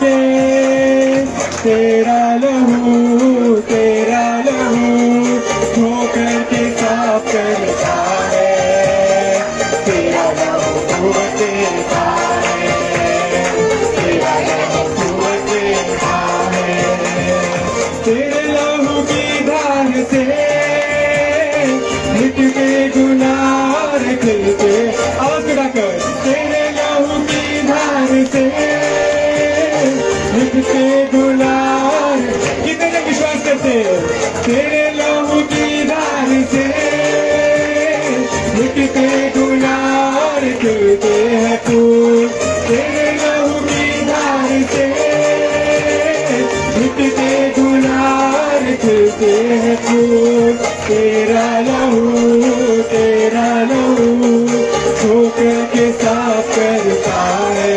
मिलके तेरा लहू धोकर के साफ करता है, तेरा लहू कुव्वत देता है, तेरा लहू कुव्वत देता है। तेरे लहू की धार से मिटके गुनाह और खिलके, आवाज बढ़ाकर, तेरे लहू की धार से मिटके गुनाह, कितने लोग विश्वास करते हैं? तेरे लहू की धार से मिटके गुनाह और खिलते हैं फूल, तेरे लहू की धार से मिटके गुनाह और खिलते हैं फूल। तेरा लहू धोकर के साफ करता है,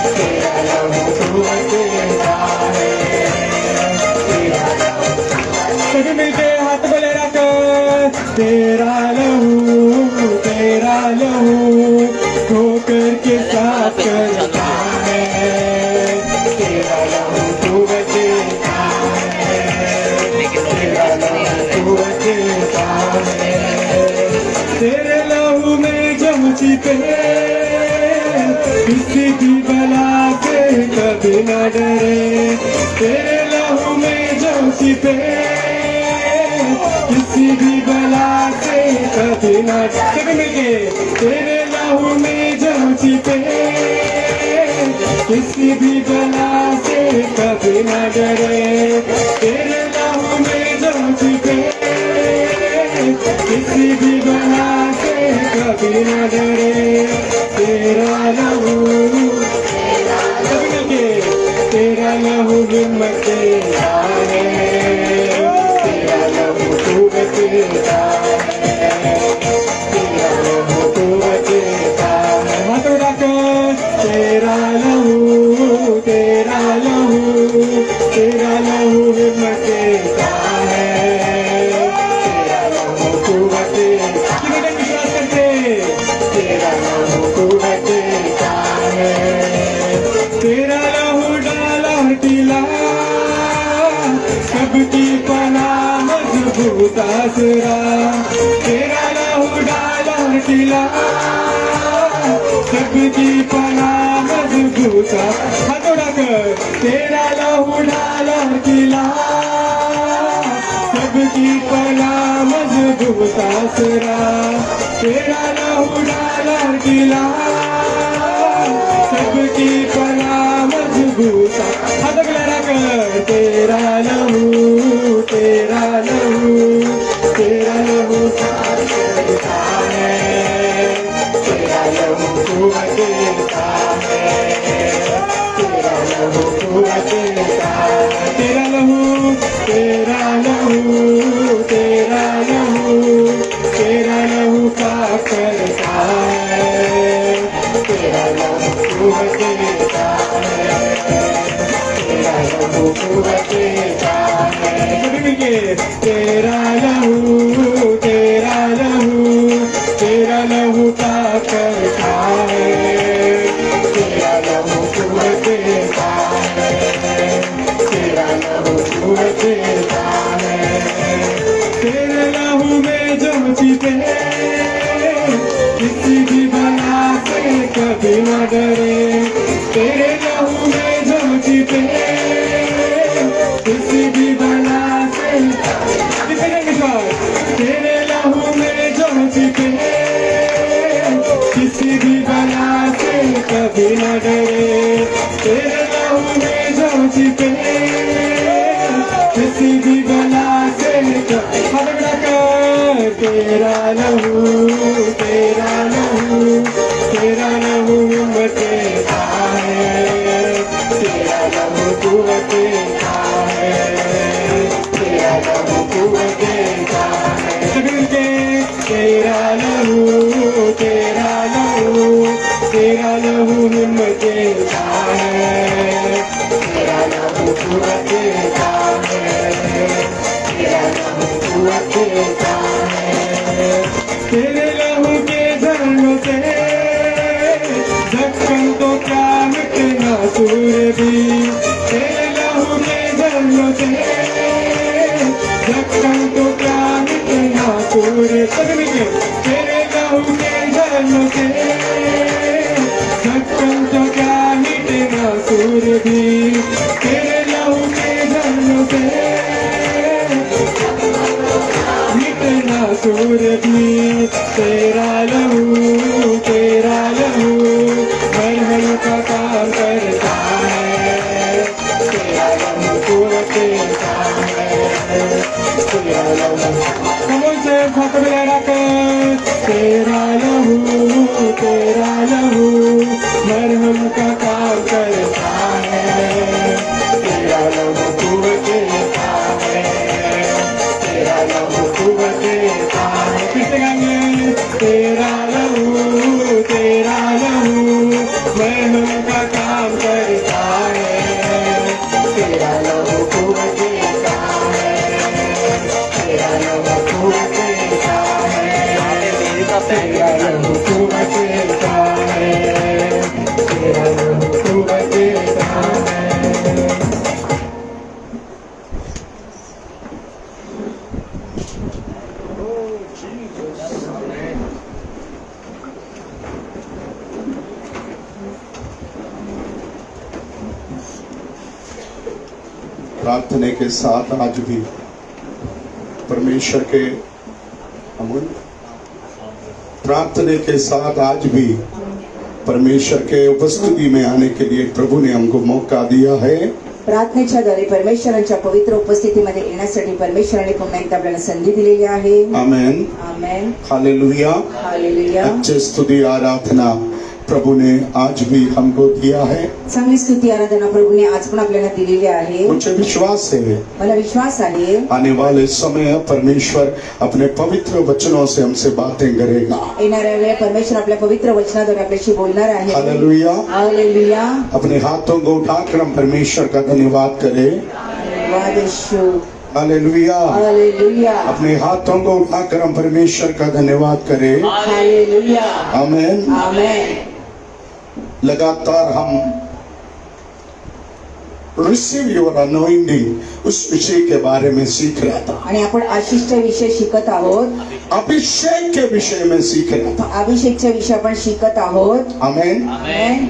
तेरा लहू कुव्वत देता है, तेरा लहू। सभी मिलके हाथ को ले रखकर, तेरा लहू धोकर के साफ करता है, तेरा लहू कुव्वत देता है, तेरा लहू कुव्वत देता है। तेरे लहू में जम छिपे किसी भी बला से कभी न डरे, तेरे लहू में जम छिपे किसी भी बला से कभी न डरे, तेरे लहू में जम छिपे किसी भी बला से कभी न डरे, तेरे लहू में जम छिपे किसी भी बला से कभी न डरे, तेरा लहू, तेरा लहू हिम्मत देता है, तेरा लहू कुव्वत देता है, तेरा लहू कुव्वत देता है। हाथ उठाकर, तेरा लहू हिम्मत देता है, तेरा लहू कुव्वत देता है। कितने विश्वास करते? तेरा लहू कुव्वत देता है, तेरा लहू डाला टीला सबकी पनाह मजबूत आसरा, तेरा लहू डाला टीला सबकी पनाह मजबूत। हाथ उठाकर, तेरा लहू डाला टीला सबकी पनाह मजबूत आसरा, तेरा लहू डाला टीला सबकी पनाह मजबूत। हाथ लड़ा कर, तेरा लहू साफ करता है, तेरा लहू कुव्वत देता है, तेरा लहू कुव्वत देता है, तेरा लहू साफ करता है, तेरा लहू कुव्वत देता है, तेरा लहू कुव्वत देता है। तेरा लहू साफ करता है, तेरा लहू कुव्वत देता है, तेरा लहू कुव्वत देता है। तेरे लहू में जम छिपे किसी भी बला से कभी न डरे, तेरे लहू में जम छिपे किसी भी बला से, तेरे लहू में जम छिपे किसी भी बला से कभी न डरे, तेरे लहू में जम छिपे किसी भी बला से कभी न डरे, तेरा लहू हिम्मत देता है, तेरा लहू कुव्वत देता है, तेरा लहू कुव्वत देता है। तेरा लहू हिम्मत देता है, तेरा लहू कुव्वत देता है, तेरा लहू कुव्वत देता है। तेरे लहू के झरनों से धक्कन तो क्या मिटना सूरज सूर्य सभी मिलके तेरे लहू के झरनों से ढक्कन तो क्या मिटेगा सूर्य भी तेरे लहू के झरनों से मिटेगा सूर्य भी तेरा लहू मरहम का काम करता है तेरा लहू कुव्वत काम है तेरा लहू कमल से हाथ मिला कर तेरा लहू मरहम का काम करता है तेरा लहू कुव्वत काम है तेरा लहू कुव्वत काम है किससे गाएंगे तेरा लहू मरहम का काम करता है तेरा लहू कुव्वत काम है तेरा लहू कुव्वत काम है तेरा लहू कुव्वत काम है तेरा लहू कुव्वत काम है प्रार्थना के साथ आज भी परमेश्वर के अमूल प्रार्थना के साथ आज भी परमेश्वर के उपस्थिति में आने के लिए प्रभु ने हमको मौका दिया है. प्रार्थनेच्या द्वारे परमेश्वरांच्या पवित्र उपस्थितीमध्ये येण्यासाठी परमेश्वराने पुन्हा एकदा आपल्याला संधी दिलेली आहे. Amen amen. हालेलुया. हालेलुया. अच्छे स्तुति आराधना प्रभु ने आज भी हमको दिया है. चांगली स्तुती आराधना प्रभूने आज पण आपल्याला दिलेली आहे. मुझे विश्वास है मला विश्वास आहे आने वाले समय परमेश्वर अपने पवित्र वचनों से हमसे बातें करेगा. येणाऱ्या वेळेस परमेश्वर आपल्या पवित्र वचनाद्वारे आपल्याशी बोलणार आहे. हालेलुया. हालेलुया. अपने हाथों को उठाकर हम परमेश्वर का धन्यवाद करें. धन्यवाद यीशु. हालेलुया. हालेलुया. अपने हाथों को उठाकर हम परमेश्वर का धन्यवाद करें. हालेलुया. आमेन. आमेन. लगातार हम रिसीव योर अनॉइंटिंग उस विषय के बारे में सीख रहा था. आणि आपण आशिषच्या विषय शिकत आहोत. अभिषेक के विषय में सीख रहा था. अभिषेकच्या विषय आपण शिकत आहोत. आमेन. आमेन.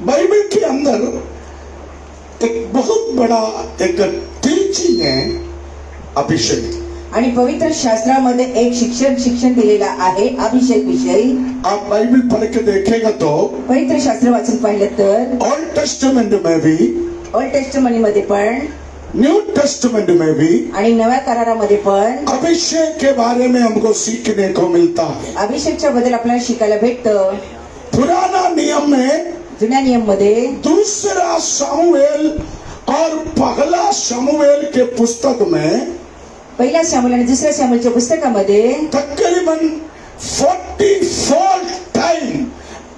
बाइबल के अंदर एक बहुत बड़ा एक टीचिंग है अभिषेक. आणि पवित्र शास्त्रामध्ये एक शिक्षण दिलेला आहे अभिषेक विषयी. आप बाइबल पढ़ के देखेगा तो पवित्र शास्त्र वाचून पाहिलं तर ओल्ड टेस्टामेंट में भी ओल्ड टेस्टमनी मध्ये पण न्यू टेस्टामेंट में भी आणि नव्या करारामध्ये पण अभिषेक के बारे में हमको सीखने को मिलता है. अभिषेकच्या बद्दल आपल्याला शिकायला भेटतं. पुराना नियम में जुन्या नियम मध्ये दूसरा शमूएल और पहला शमूएल के पुस्तक में पहिल्या शमूएल आणि दुसऱ्या शमूएलच्या पुस्तकामध्ये तकरीबन 44 टाइम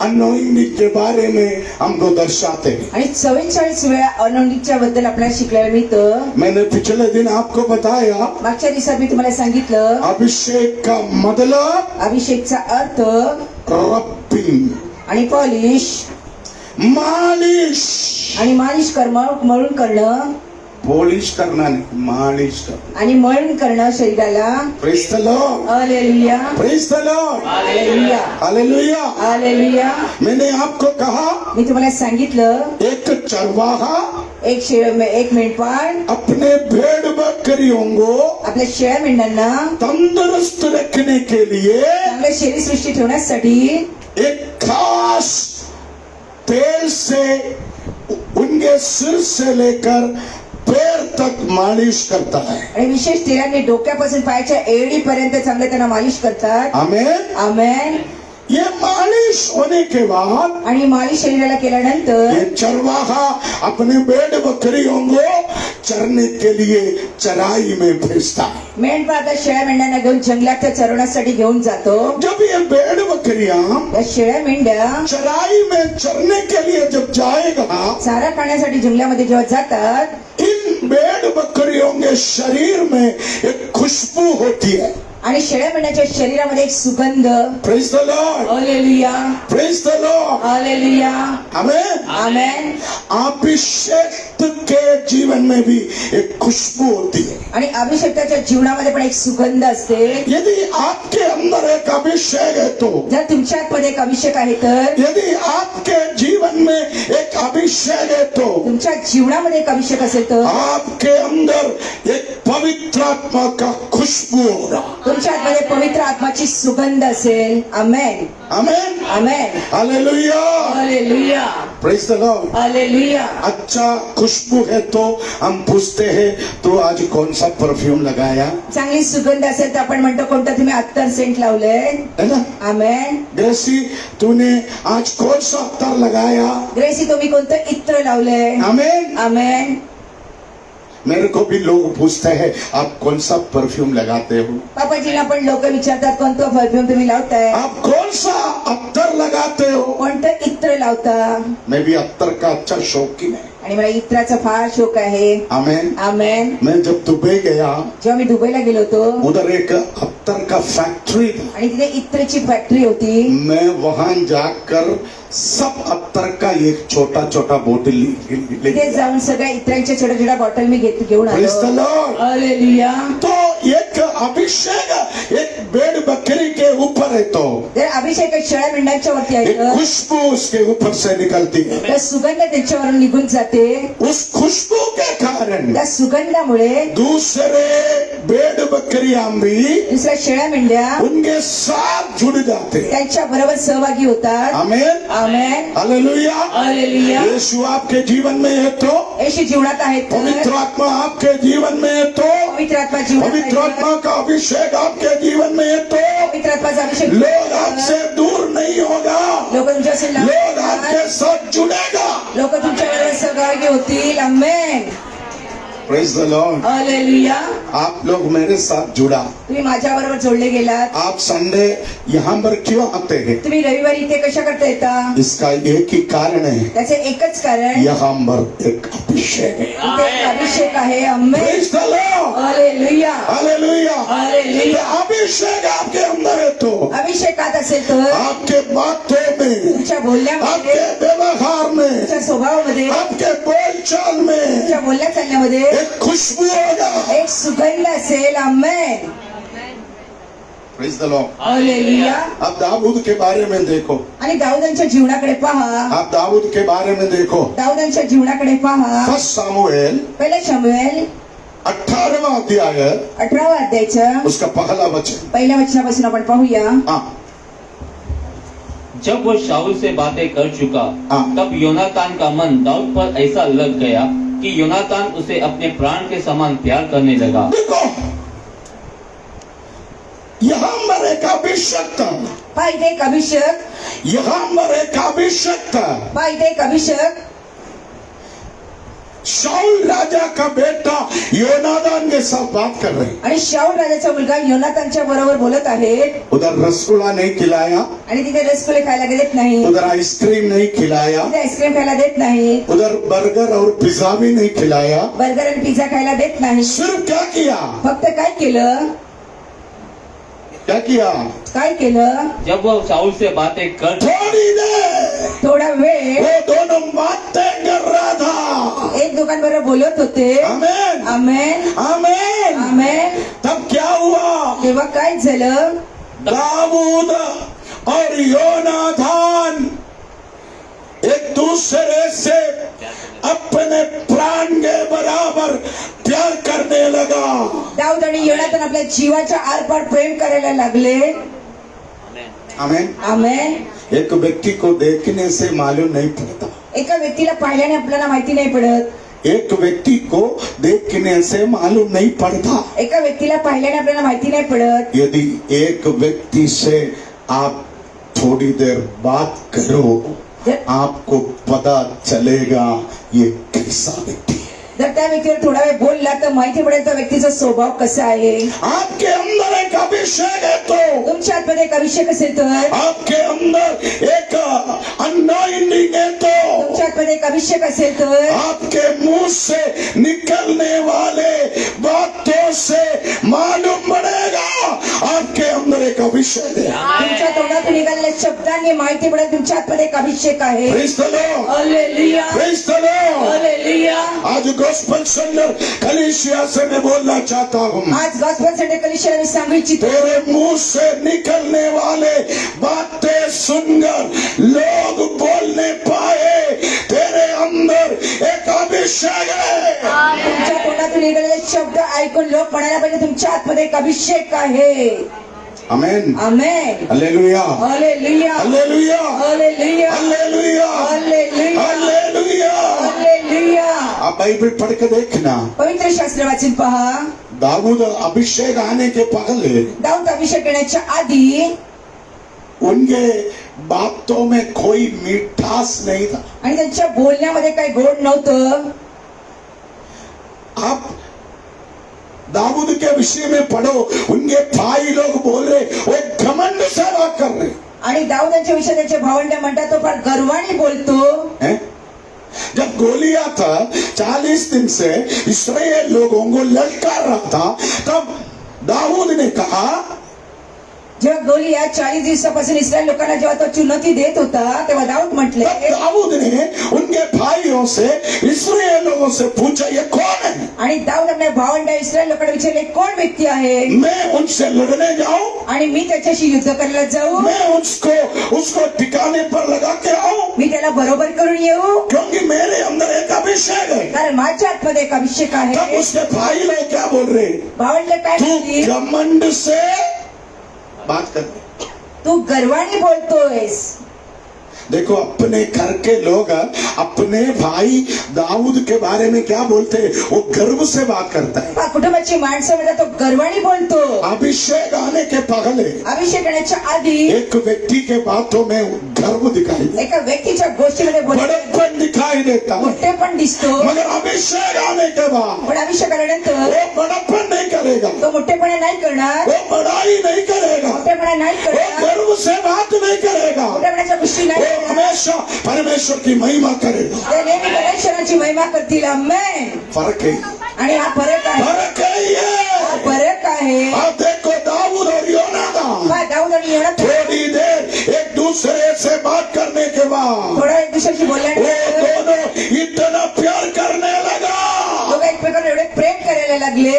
अनोइंटिंग के बारे में हमको दर्शाते हैं. आणि 44 वेळा अनोइंटिंगच्या बद्दल आपल्याला शिकायला मिळतं. मैंने पिछले दिन आपको बताया मागच्या दिवसात मी तुम्हाला सांगितलं अभिषेक का मतलब अभिषेकचा अर्थ रब्बिंग आणि पॉलिश मालिश आणि मालिश मळून करणं. पॉलिश करना नहीं, मालिश करना. आणि मळून करणं शरीराला. Praise the Lord. Hallelujah. Praise the Lord. Hallelujah. Hallelujah. Hallelujah. मैंने आपको कहा मी तुम्हाला सांगितलं एक चरवाहा एक मेंढपाळ अपने भेड़ बकरियों को आपल्या शेळ्या मेंढ्यांना तंदुरुस्त रखने के लिए चांगल्या शरीर सृष्टी ठेवण्यासाठी एक खास तेल से उनके सिर से लेकर पैर तक मालिश करता है. आणि विशेष तेलाने डोक्यापासून पायाच्या एडीपर्यंत चांगले त्यांना मालिश करतात. आमेन. आमेन. ये मालिश होने के बाद आणि मालिश शरीराला केल्यानंतर ये चरवाहा अपने भेड़ बकरियों को चरने के लिए चराई में भेजता है. मेंढपाळ आता शेळ्या मेंढ्यांना घेऊन जंगलात चरवण्यासाठी घेऊन जातो. जब ये भेड़ बकरियां या शेळ्या मेंढ्या चराई में चरने के लिए जब जाएगा चारा खाण्यासाठी जंगलामध्ये जेव्हा जातात इन भेड़ बकरियों के शरीर में एक खुशबू होती है. आणि शेळ्या मेंढ्याच्या शरीरामध्ये एक सुगंध. Praise the Lord, hallelujah, praise the Lord, hallelujah, amen. Amen. अभिषेक के जीवन में भी एक खुशबू होती है। आणि अभिषेकाच्या जीवनामध्ये पण एक सुगंध असते. यदि आपके अंदर एक अभिषेक है तो, जर तुमच्या आतमध्ये एक अभिषेक आहे तर, यदि आपके जीवन में एक अभिषेक है तो, तुमच्या जीवनामध्ये एक अभिषेक असेल तर आपके अंदर एक पवित्र आत्मा का खुशबू होगा। तुमच्या आतमध्ये पवित्र आत्माची सुगंध असेल. Amen, amen, amen, hallelujah, hallelujah, praise the Lord. Hallelujah. अच्छा खुशबू है तो हम पूछते हैं तो आज कौन सा परफ्यूम लगाया, चांगली सुगंध असेल तर आपण म्हणतो कोणतं तुम्ही अत्तर सेंट लावलंय. है ना? आमेन. ग्रेसी तूने आज कौन सा अत्तर लगाया, ग्रेसी तुम्ही कोणतं इत्र लावलंय. आमेन। आमेन. मेरे को भी लोग पूछते हैं आप कौन सा परफ्यूम लगाते हो, पापाजीला पण लोक विचारतात कोणतं परफ्यूम तुम्ही लावताय, आप कौन सा अत्तर लगाते हो। कोणतं इत्र लावता. मैं भी अत्तर का अच्छा शौकीन है। आणि मला इत्राचा फार शौक आहे. आमेन। आमेन. मैं जब दुबई गया, जेव्हा मी दुबईला गेलो होतो उधर एक अत्तर का फैक्ट्री था। आणि तिथे इत्रची फॅक्टरी होती. मैं वहां जाकर सब अत्तर का एक छोटा छोटा बोतल ले तिथे जाऊन सगळ्या इत्रांच्या छोट्या छोट्या बॉटल मी घेऊन Praise the आलो. Lord. हालेलुया. तो एक अभिषेक एक भेड़ बकरी के ऊपर है तो जर अभिषेक शेळ्या मेंढ्यांच्या वरती एक आहे खुशबू उसके ऊपर से निकलती है। तर सुगंध त्यांच्यावरून निघून जाते. उस खुशबू के कारण त्या सुगंधामुळे दूसरे भेड़ बकरियां भी दुसऱ्या शेळ्या मेंढ्या उनके साथ जुड़ जाते हैं। त्यांच्या बरोबर सहभागी होतात. आमेन, आमेन, हालेलुया। हालेलुया. यीशु आपके जीवन में है तो, येशू जीवनात आहेत पवित्र तर, आत्मा आपके जीवन में है तो, पवित्र आत्मा जीवनात पवित्र आहे तर, आत्मा का अभिषेक आपके जीवन में है तो पवित्र आत्माचा अभिषेक लोग आपसे दूर नहीं होगा, लोक तुमच्याशी लोग आपके साथ जुड़ेगा। लोक तुमच्या बरोबर सहभागी होतील. आमेन, प्रेज द लॉर्ड। हालेलुया. आप लोग मेरे साथ जुड़ा। तुम्ही माझ्या बरोबर जोडले गेलात. आप संडे यहाँ पर क्यों आते हैं, तुम्ही रविवारी इथे कशा करता येता. इसका एक ही कारण है, त्याचे एकच कारण, यहाँ पर एक अभिषेक है। इथे एक अभिषेक आहे. Amen, praise the Lord, hallelujah, hallelujah. Hallelujah. तो अभिषेक आपके अंदर है तो अभिषेकात असेल तर आपके बातों में, तुमच्या बोलण्यामध्ये, आपके व्यवहार में, तुमच्या स्वभावामध्ये, आपके बोलचाल में तुमच्या बोलण्या चालण्यामध्ये एक खुशबू होगा। एक सुगंध असेल. आमेन, प्रेज द लॉर्ड। हालेलुया. आप दाऊद के बारे में देखो, आणि दाऊदांच्या जीवनाकडे पहा. आप दाऊद के बारे में देखो। दाऊदांच्या जीवनाकडे पहा. फर्स्ट सामुएल पहिला शमूएल 18वां अध्याय 18वा अध्यायचं उसका पहला वचन। पहिल्या वचनापासून आपण पाहूया. हाँ, जब वो शाऊल से बातें कर चुका, हाँ। तब योनातान का मन दाऊद पर ऐसा लग गया कि योनातान उसे अपने प्राण के समान प्यार करने लगा। देखो यहाँ पर एक अभिषेक था, पहा इथे एक अभिषेक, यहाँ पर एक अभिषेक था। पहा इथे एक अभिषेक. शाऊल राजा का बेटा योनादान के साथ बात कर रहे। आणि शाऊल राजाचा मुलगा योनातानच्या बरोबर बोलत आहे. उधर रसगुल्ला नहीं खिलाया, आणि तिथे रसगुल्ले खायला देत नाही, उधर आइसक्रीम नहीं खिलाया, तिथे आईस्क्रीम खायला देत नाही, उधर बर्गर और पिज्जा भी नहीं खिलाया। बर्गर आणि पिझ्झा खायला देत नाही. सिर्फ क्या किया, फक्त काय केलं, क्या किया, काय केलं, जब वो शाऊल से बातें कर थोड़ी देर थोडा वेळ वो दोनों बातें कर रहा था। एक दुकानबरोबर बोलत होते. आमेन, आमेन, आमेन। आमेन. तब क्या हुआ, तेव्हा काय झालं, दाऊद और योनाथान एक दूसरे से अपने प्राण के बराबर प्यार करने लगा। दाऊद आणि योनातान आपल्या जीवाच्या आरपार प्रेम करायला लागले. आमेन। आमेन. एक व्यक्ति को देखने से मालूम नहीं पड़ता, एका व्यक्तीला पाहिल्याने आपल्याला माहिती नाही पडत, एक व्यक्ति को देखने से मालूम नहीं पड़ता। एका व्यक्तीला पाहिल्याने आपल्याला माहिती नाही पडत. यदि एक व्यक्ति से आप थोड़ी देर बात करो, आपको पता चलेगा ये कैसा व्यक्ति है। जर त्या व्यक्तीवर थोडा वेळ बोलला तर माहिती पडेल त्या व्यक्तीचा स्वभाव कसा आहे. आपके अंदर एक अभिषेक है तो, तुमच्या आतमध्ये एक अभिषेक असेल तर, आपके अंदर एक अनॉइंटिंग है तो, तुमच्या आतमध्ये एक अभिषेक असेल तर, आपके मुंह से निकलने वाले बातों से मालूम पड़ेगा एक अभिषेक है। तुमच्या तोंडातून निघालेल्या शब्दांनी माहिती पडेल तुमच्या आतमध्ये एक अभिषेक आहे. Praise the Lord. Hallelujah, Praise the Lord. Hallelujah. आज गॉस्पेल सेंटर कलीसिया से मैं बोलना चाहता हूँ, आज गॉस्पेल सेंटर कलिशियाला मी सांगू इच्छितो, तेरे मुंह से निकलने वाले बातें सुनकर लोग बोलने पाए तेरे अंदर एक अभिषेक है। तुमच्या तोंडातून निघालेले शब्द ऐकून लोक म्हणायला पाहिजे तुमच्या आतमध्ये एक अभिषेक आहे. Amen, amen, hallelujah, hallelujah, hallelujah, hallelujah, hallelujah, hallelujah, hallelujah. Hallelujah. आप बाइबल पढ़ के देखना, पवित्र शास्त्र वाचून पहा. दाऊद अभिषेक आने के पहले दाऊद अभिषेक येण्याच्या आधी उनके बातों में कोई मिठास नहीं था। आणि त्यांच्या बोलण्यामध्ये काही गोड नव्हतं. आप दाऊद के विषय में पढ़ो, उनके भाई लोग बोल रहे वो घमंड से बात कर रहे आणि दाऊदांच्या विषयी त्याचे भावंड म्हणतात तो फार गर्वाने बोलतो. हैं। जब गोलियात 40 दिन से इस्राएल लोगों को ललकार रहा था, तब दाऊद ने कहा, जेव्हा गोलिया 40 दिवसापासून इस्रायल लोकांना जेव्हा तो चुनौती देत होता तेव्हा दाऊद म्हटले, तब दाऊद ने उनके भाइयों से इस्राएल लोगों से पूछा, ये कौन है? आणि दाऊद आपल्या भावंड इस्रायल लोकांना विचारले कोण व्यक्ती आहे मैं उनसे लड़ने जाऊं? आणि मी त्याच्याशी युद्ध करायला जाऊ? मैं उसको ठिकाने पर लगा के आऊं? मी त्याला बरोबर करून येऊ? क्योंकि मेरे अंदर एक अभिषेक है। कारण माझ्या आतमध्ये एक अभिषेक तब आहे. उसके भाई लोग क्या बोल रहे? भावंड काय तू म्हणतील? घमंड से बात कर। तू गर्वाने बोलतोयस. देखो अपने घर के लोग अपने भाई दाऊद के बारे में क्या बोलते हैं, वो गर्व से बात करता है। कुटुंबाची माणसं म्हणतात तो गर्वाने बोलतो. अभिषेक आने के पहले अभिषेक येण्याच्या आधी एक व्यक्ति के बातों में गर्व दिखाई देता एका व्यक्तीच्या गोष्टीमध्ये है, बोलतो, बड़प्पन दिखाई देता है। मोठे पण दिसतो. मगर अभिषेक आने के बाद पण अभिषेक आल्यानंतर वो बड़प्पन नहीं करेगा, तो मोठेपणा नाही करणार, वो बड़ाई नहीं करेगा, मोठेपणा नाही वो करणार, गर्व से बात नहीं करेगा, मोठेपणाच्या गोष्टी नाही वो करणार. हमेशा परमेश्वर की महिमा करेगा। ते नेहमी परमेश्वराची महिमा करतील. आमेन. फर्क है, आणि हा फरक आहे, फर्क है हा ये। फरक आहे. आप देखो दाऊद और योनादाब पहा, दाऊद आणि योनातान थोड़ी देर एक दूसरे से बात करने के बाद थोडा एक दुसऱ्याशी वो बोलल्यानंतर दोनों इतना प्यार करने लगा। दोघं एकमेकांना एवढे प्रेम करायला लागले.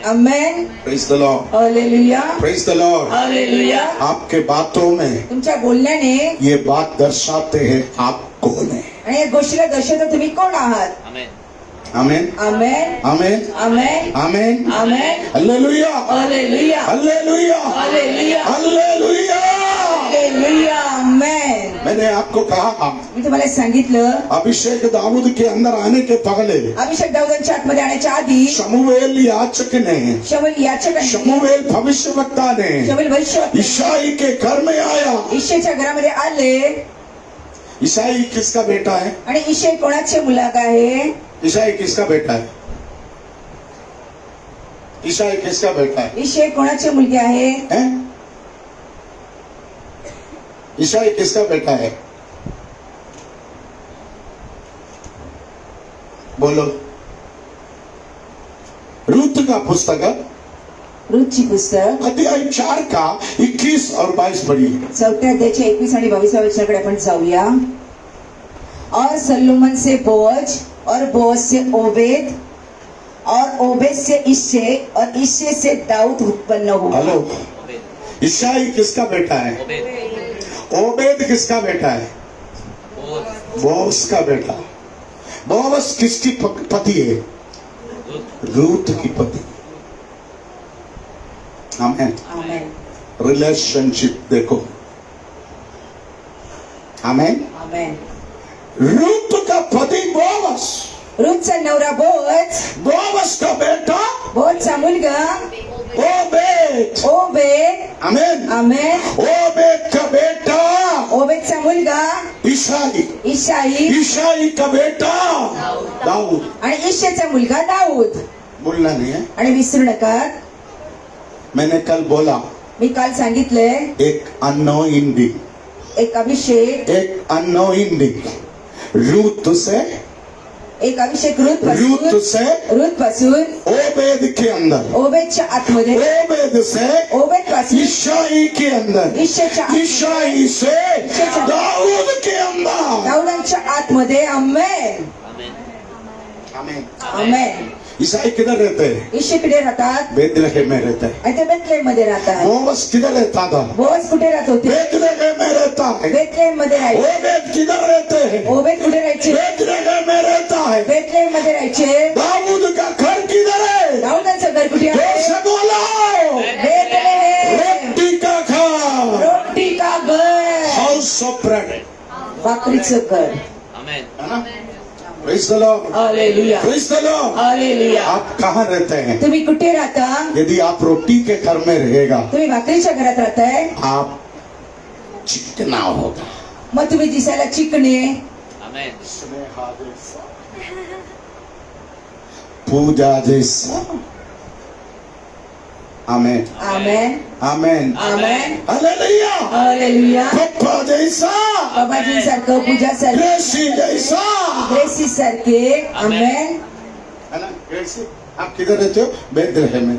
आमेन, Praise the Lord, hallelujah, praise the Lord। Hallelujah. आपके बातों में तुमच्या बोलण्याने ये बात दर्शाते हैं आप कौन है। आणि या गोष्टीला दर्शवतो तुम्ही कोण आहात. Amen. Amen, amen, amen, amen, amen, amen, hallelujah, hallelujah, hallelujah, hallelujah, hallelujah. Hallelujah. Amen. मैंने आपको कहा मी तुम्हाला सांगितलं अभिषेक दाऊद के अंदर आने के पहले अभिषेक दाऊदांच्या आतमध्ये आणण्याच्या आधी शमूएल याचक ने, शमूएल याचकाने, शमूएल भविष्यवक्ता ने शमूएल भविष्यवक्ता ईशाई के घर में आया। इशेच्या घरामध्ये आले. ईशाई किसका बेटा है? आणि इशे कोणाचे मुलगा आहे? ईशाई किसका बेटा है? ईशाई किसका बेटा है? इशे कोणाचे मुलगे आहे? हैं? ईशाई किसका बेटा है? बोलो। रूत का पुस्तक रूथची पुस्तक अध्याय 4 का 21 और 22 पढ़िए। 4 अध्यायाच्या 21 आणि 22 वचनाकडे आपण जाऊया. और सलोमन से बोअज और बोअज से ओबेद और ओबेद से इश्शे और इश्शे से दाऊद उत्पन्न हुआ. हेलो, ईशाई किसका बेटा है? ओबेद किसका बेटा है? बोअज का बेटा। बोअज किसकी पति है? रूत की पति। आमेन। आमेन, रिलेशनशिप देखो। आमेन। आमेन. रूत का पति बोअज, रूथचा नवरा बोअज, बोअज का बेटा बोअजचा मुलगा ओबेद। ओबेद. आमेन। आमेन. ओबेद का बेटा ओबेदचा मुलगा ईशाई, इशाई ईशाई का बेटा दाऊद। आणि इशेचा मुलगा दाऊद. बोलना नहीं है। आणि विसरू नका, मैंने कल बोला मी काल सांगितलंय एक अनोइंटिंग, एक अभिषेक, एक अनोइंटिंग रूत से एक अभिषेक रूथ रूत से पासून ओबेद के अंदर, ओबेदच्या आतमध्ये, ओबेद से ओबेद पासून ईशाई के अंदर, ईशाच्या आत- ईशाई से दाऊद के अंदर। दाऊदांच्या आतमध्ये. आमेन आमीन। आमेन. ईसाई किधर रहते हैं? ईशेकडे राहतात बेथलेहेम में रहते हैं। आणि ते बेथलेहेम मध्ये राहतात. बोअज किधर रहता था? बोअज कुठे राहत होते? बेथलेहेम में रहता है। बेथलेहेम मध्ये राहायचे. ओबेद किधर रहते हैं? ओबेद कुठे राहायचे? बेथलेहेम में रहता है। बेथलेहेम मध्ये राहायचे. दाऊद का घर किधर है? दाऊदांचं घर कुठे जोर आहे? से बोलो। बेथलेहेम. रोटी का घर, रोटी का घर, हाउस ऑफ ब्रेड, भाकरीचं घर. आमेन. है ना? Praise the Lord, hallelujah. Praise the Lord. Hallelujah. आप कहाँ रहते हैं? तुम्ही कुठे राहता? यदि आप रोटी के घर में रहेगा, तुम्ही भाकरीच्या घरात राहताय. आप चिकना होगा। मग तुम्ही दिसायला चिकणे, आमेन. पूजा जैसा। आमेन, amen amen, amen. Hallelujah. Hallelujah. पप्पा जैसा, बाबाजी सारखं, पूजा सारखं, ग्रेसी जैसा, ग्रेसी सारखे. आमेन. है ना? ग्रेसी, आप किधर रहते हो? बेथलेहेम में।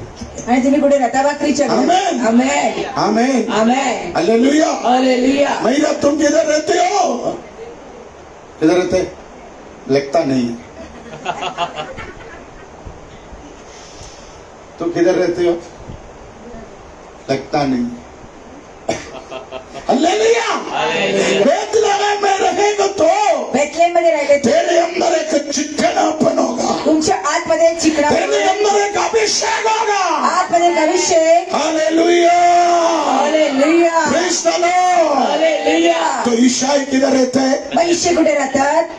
आणि तुम्ही कुठे राहता? भाकरीच्या घरात. आमेन. Amen amen, amen. Hallelujah. Hallelujah. मैरा, तुम किधर रहते हो? किधर रहते? लगता नहीं। तुम किधर रहते हो? लगता नहीं। हालेलुया। हालेलुया. बेथलेहेम में रहेगा तो बेथलेहेम मध्ये राहिले तर तेरे अंदर एक चिकनापन होगा, तुमच्या आतमध्ये चिकणा, तेरे अंदर एक अभिषेक होगा। आतमध्ये एक अभिषेक. Hallelujah, hallelujah. Praise the Lord. Hallelujah. तो ईशाई किधर रहते हैं? मग ईशे कुठे राहतात?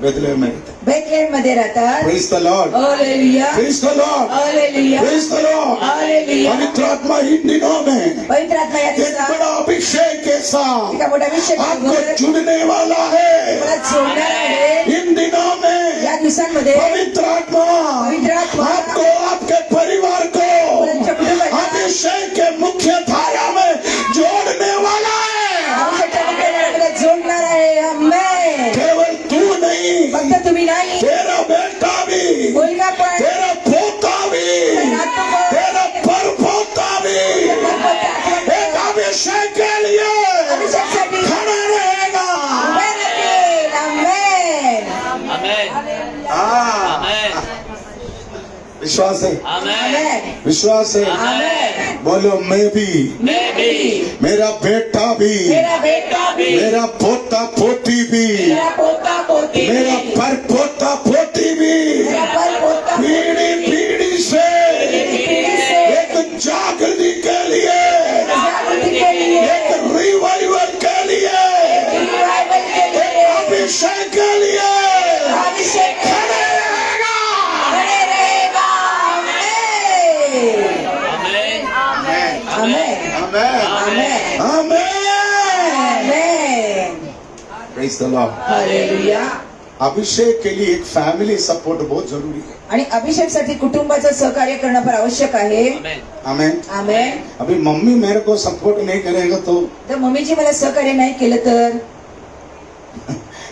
बेथलेहेम में रहते हैं। बेथलेहेम मध्ये राहतात. Praise the Lord, hallelujah. Praise the Lord, hallelujah. Praise the Lord. Hallelujah. पवित्र आत्मा इन दिनों में पवित्र आत्मा या एक दिवसात बड़ा अभिषेक के साथ एका मोठ्या अभिषेक आपको जुड़ने वाला है। मला जोडणार आहे. इन दिनों में या दिवसांमध्ये पवित्र आत्मा पवित्र आत्मा आपको, आपके परिवार को तुमच्या कुटुंबाला अभिषेक के मुख्य धारा में जोड़ने वाला है। अभिषेकच्या मुख्याधारामध्ये जोडणार आहे. आमेन. केवल तू नहीं, फक्त तुम्ही नाही, तेरा बेटा भी, मुलगा पण, तेरा पोता भी, तेरा परपोता भी एक अभिषेक के लिए अभिषेकसाठी खड़ा रहेगा। उभे राहतील. आमेन. आमेन. हाँ, आमेन. विश्वास है, आमेन. आमेन. विश्वास है। आमेन. बोलो, मैं भी, मैं भी, मेरा बेटा भी, मेरा बेटा भी, मेरा पोता पोती भी, मेरा पोता पोती भी, मेरा परपोता पोती भी मेरा परपोता पीढ़ी पीढ़ी से पीढ़ी से एक जागृति के लिए, जागृति के लिए, एक रिवाइवल के लिए, रिवाइवल के एक लिए, अभिषेक के लिए अभिषेक खड़े रहेगा। खड़े रहेगा. Amen. Amen. Amen. Amen, amen. Amen. Amen. Praise the Lord. Hallelujah. अभिषेक के लिए एक फैमिली सपोर्ट बहुत जरूरी है। आणि अभिषेकसाठी कुटुंबाचं सहकार्य करणं फार आवश्यक आहे. आमेन. आमेन। आमेन. अभी मम्मी मेरे को सपोर्ट नहीं करेगा तो तर मम्मीजी मला सहकार्य नाही केलं तर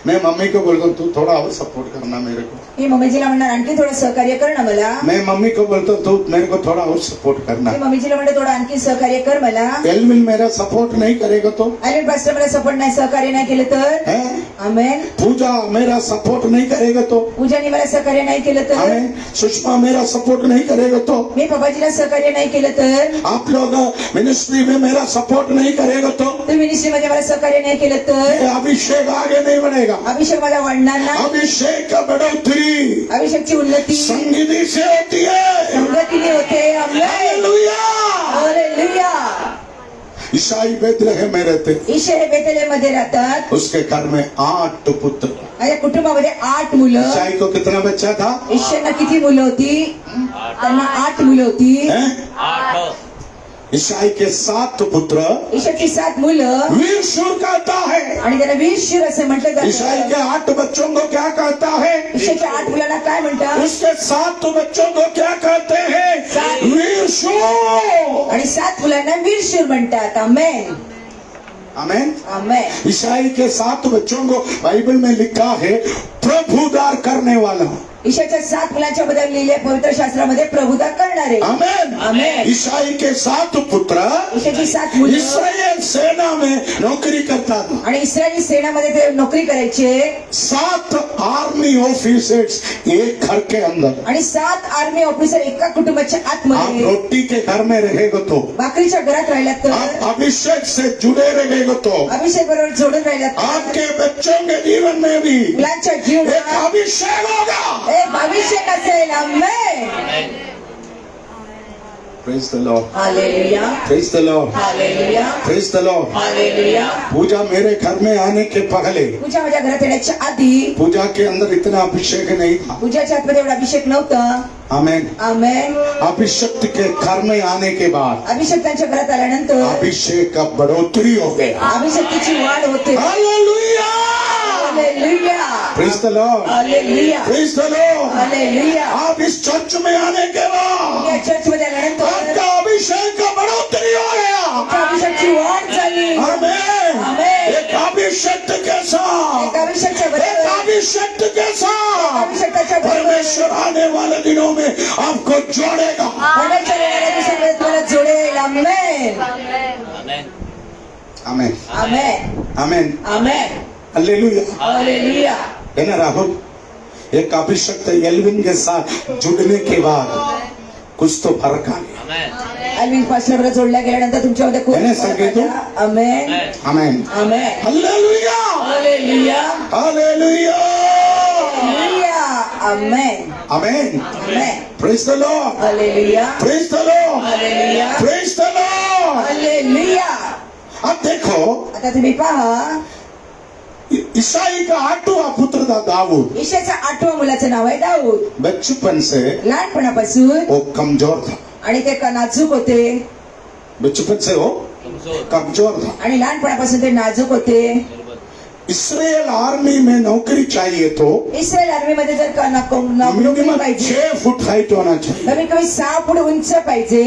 मैं मम्मी को बोलता हूँ तू थोड़ा और सपोर्ट करना मेरे को। मी मम्मीजीला म्हणणार आणखी थोडं सहकार्य कर ना मला. मैं मम्मी को बोलता हूँ तू मेरे को थोड़ा और सपोर्ट करना। मी मम्मीजीला म्हणते थोडं आणखी सहकार्य कर मला. एलविन मेरा सपोर्ट नहीं करेगा तो आलेट पास्टर मला सपोर्ट नाही, सहकार्य नाही केलं तर. है? आमेन. पूजा मेरा सपोर्ट नहीं करेगा तो पूजाने मला सहकार्य नाही केलं तर. आमेन। सुषमा मेरा सपोर्ट नहीं करेगा तो मी बाबाजीला सहकार्य नाही केलं तर. आप लोग मिनिस्ट्री में मेरा सपोर्ट नहीं करेगा तो तुम्ही मिनिस्ट्रीमध्ये मला सहकार्य नाही केलं ये तर अभिषेक आगे नहीं बढ़ेगा। अभिषेक माझा वाढणार नाही. अभिषेक का बढ़ोतरी अभिषेकची उन्नती संगीति से होती है। संगतीने होते. आमेन. हालेलुया। हालेलुया. ईसाई बेथलेहेम में रहते, ईशे हे बेथलेहममध्ये राहतात. उसके घर में 8 पुत्र। माझ्या कुटुंबामध्ये 8 मुलं. ईसाई को कितना बच्चा था? ईशेना किती मुलं होती? त्यांना 8 मुलं होती. हैं? 8. ईसाई के 7 पुत्र ईशाची 7 मुलं वीर शूर कहता है। आणि त्याला वीरशूर असे म्हटलं ईसाई जातं. के 8 बच्चों को क्या कहता है? ईशाच्या 8 मुलांना काय म्हणतात? उसके 7 बच्चों को क्या कहते हैं? वीर शूर। आणि 7 मुलांना वीरशूर म्हणतात. आमेन. आमेन। आमेन। ईसाई के 7 बच्चों को बाइबल में लिखा है प्रभु उद्धार करने वाला। ईशाच्या 7 मुलांच्या बद्दल लिहिले पवित्र शास्त्रामध्ये प्रभुदार करणारे। आमेन। आमेन। ईसाई के 7 पुत्र ईशाची 7 मुलं इस्राएल सेना में नौकरी करता था। आणि इस्रायली सेनामध्ये ते नोकरी करायचे 7 आर्मी ऑफिसर्स एक घर के अंदर। आणि 7 आर्मी ऑफिसर एका कुटुंबाच्या आप आतमध्ये रोटी के घर में रहेगा तो, भाकरीच्या घरात राहिलात तर, आप अभिषेक से जुड़े रहेगा तो, अभिषेक बरोबर जोडून राहिलात तर, आपके बच्चों के जीवन में भी मुलांच्या एक जीवनात अभिषेक होगा। एक अभिषेक असेल। आमेन। Praise the Lord. Hallelujah. Praise the Lord. Hallelujah. Praise the Lord. Hallelujah. पूजा मेरे घर में आने के पहले पूजा माझ्या घरात येण्याच्या आधी पूजा के अंदर इतना अभिषेक नहीं था। पूजाच्या आतमध्ये एवढा अभिषेक नव्हता। आमेन। आमेन। अभिषेक के घर में आने के बाद अभिषेक त्यांच्या घरात आल्यानंतर अभिषेक का बढ़ोतरी हो गया। अभिषेकाची वाढ होते। Hallelujah. Hallelujah. Praise the Lord. Hallelujah. Praise the Lord. Hallelujah. आप इस चर्च में आने के बाद या चर्च मध्ये आल्यानंतर आपका अभिषेक का बढ़ोतरी हो गया। अभिषेकाची वाढ झाली। आमेन। आमेन। एक अभिषेक के साथ, एक अभिषेकच्या एक बरोबर अभिषेक के साथ अभिषेकाच्या बरोबर परमेश्वर आने वाले दिनों में आपको जोड़ेगा। परमेश्वर येणाऱ्या दिवसामध्ये तुम्हाला जोडेल। आमेन। Amen. Amen. Amen. Amen. Hallelujah. Hallelujah. है ना राहुल? एक अभिषेक एल्विन के साथ जुड़ने के बाद कुछ तो फर्क आ गया। अल्विन पास्टरला जोडल्या गेल्यानंतर तुमच्यामध्ये खूप याने फरक सांगितलं? आला। Amen. Amen. Amen. Hallelujah. Hallelujah. Hallelujah. Hallelujah. Amen. Amen. Amen. Praise the Lord. Hallelujah. Praise the Lord. Hallelujah. Praise the Lord. Hallelujah. अब देखो आता तुम्ही पहा ईसाई का 8वां पुत्र था दाऊद। ईशाच्या 8व्या मुलाचं नाव आहे दाऊद। बचपन से लहानपणापासून वो कमजोर था। आणि ते नाजूक होते बचपन से वो कमजोर था। आणि लहानपणापासून ते नाजूक होते। इस्राएल आर्मी में नौकरी चाहिए तो इस्रायल आर्मी मध्ये जर का नोकरी मिनिमम पाहिजे 6 फुट हाइट होना चाहिए। कमी कमी 6 फूट उंच पाहिजे।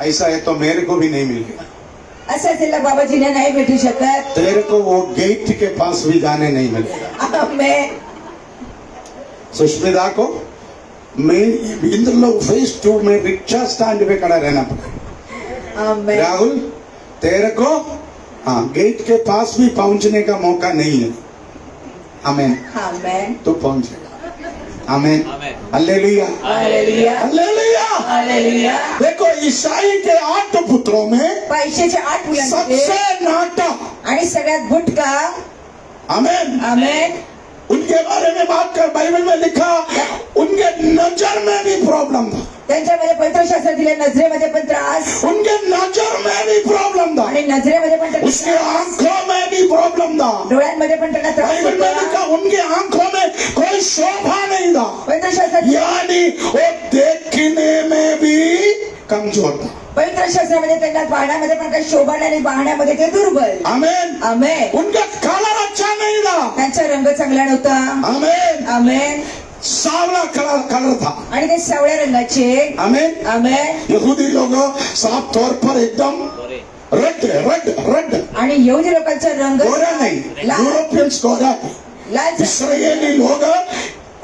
ऐसा है तो मेरे को भी नहीं मिलेगा। असं त्याला बाबाजीने नाही भेटू शकत। तेरे को वो गेट के पास भी जाने नहीं मिलेगा। आमेन। सुष्मिता को मैं इंद्रलोक फेज 2 में रिक्शा स्टैंड पे खड़ा रहना पड़ा। आमेन। राहुल तेरे को हाँ गेट के पास भी पहुंचने का मौका नहीं है। आमेन। आमेन। तू पहुंचेगा। आमेन। हालेलुया। हालेलुया। हालेलुया। हालेलुया। देखो ईसाई के 8 पुत्रों में पैशाचे 8 मुलांचे सबसे नाटा आणि सगळ्यात बुटका। आमेन। आमेन। उनके बारे में बात कर बाइबल में लिखा उनके नजर में भी प्रॉब्लम था। त्यांच्यामध्ये पवित्र शास्त्र दिले नजरेमध्ये पण त्रास उनके नजर में भी प्रॉब्लम था। आणि नजरेमध्ये पण त्यांना उसके त्रास, आंखों में भी प्रॉब्लम था। डोळ्यांमध्ये पण त्यांना त्रास बाइबल में होता। लिखा उनके आंखों में कोई शोभा नहीं था। पवित्र शास्त्रात यानी वो देखने में भी कमजोर था। पवित्र शास्त्रामध्ये त्यांना पाहण्यामध्ये पण काही शोभा नाही आणि पाहण्यामध्ये ते दुर्बल। आमेन। आमेन। उनका कलर अच्छा नहीं था। त्यांचा रंग चांगला नव्हता। आमेन। आमेन। सावला कलर था। आणि ते सावळ्या रंगाचे। आमेन। आमेन। यहूदी लोग साफ तौर पर एकदम रेड रेड रेड आणि यहूदी लोकांचा रंग गोरा नहीं, लाल यूरोपियंस गोरा, लाल। इसराइली लोग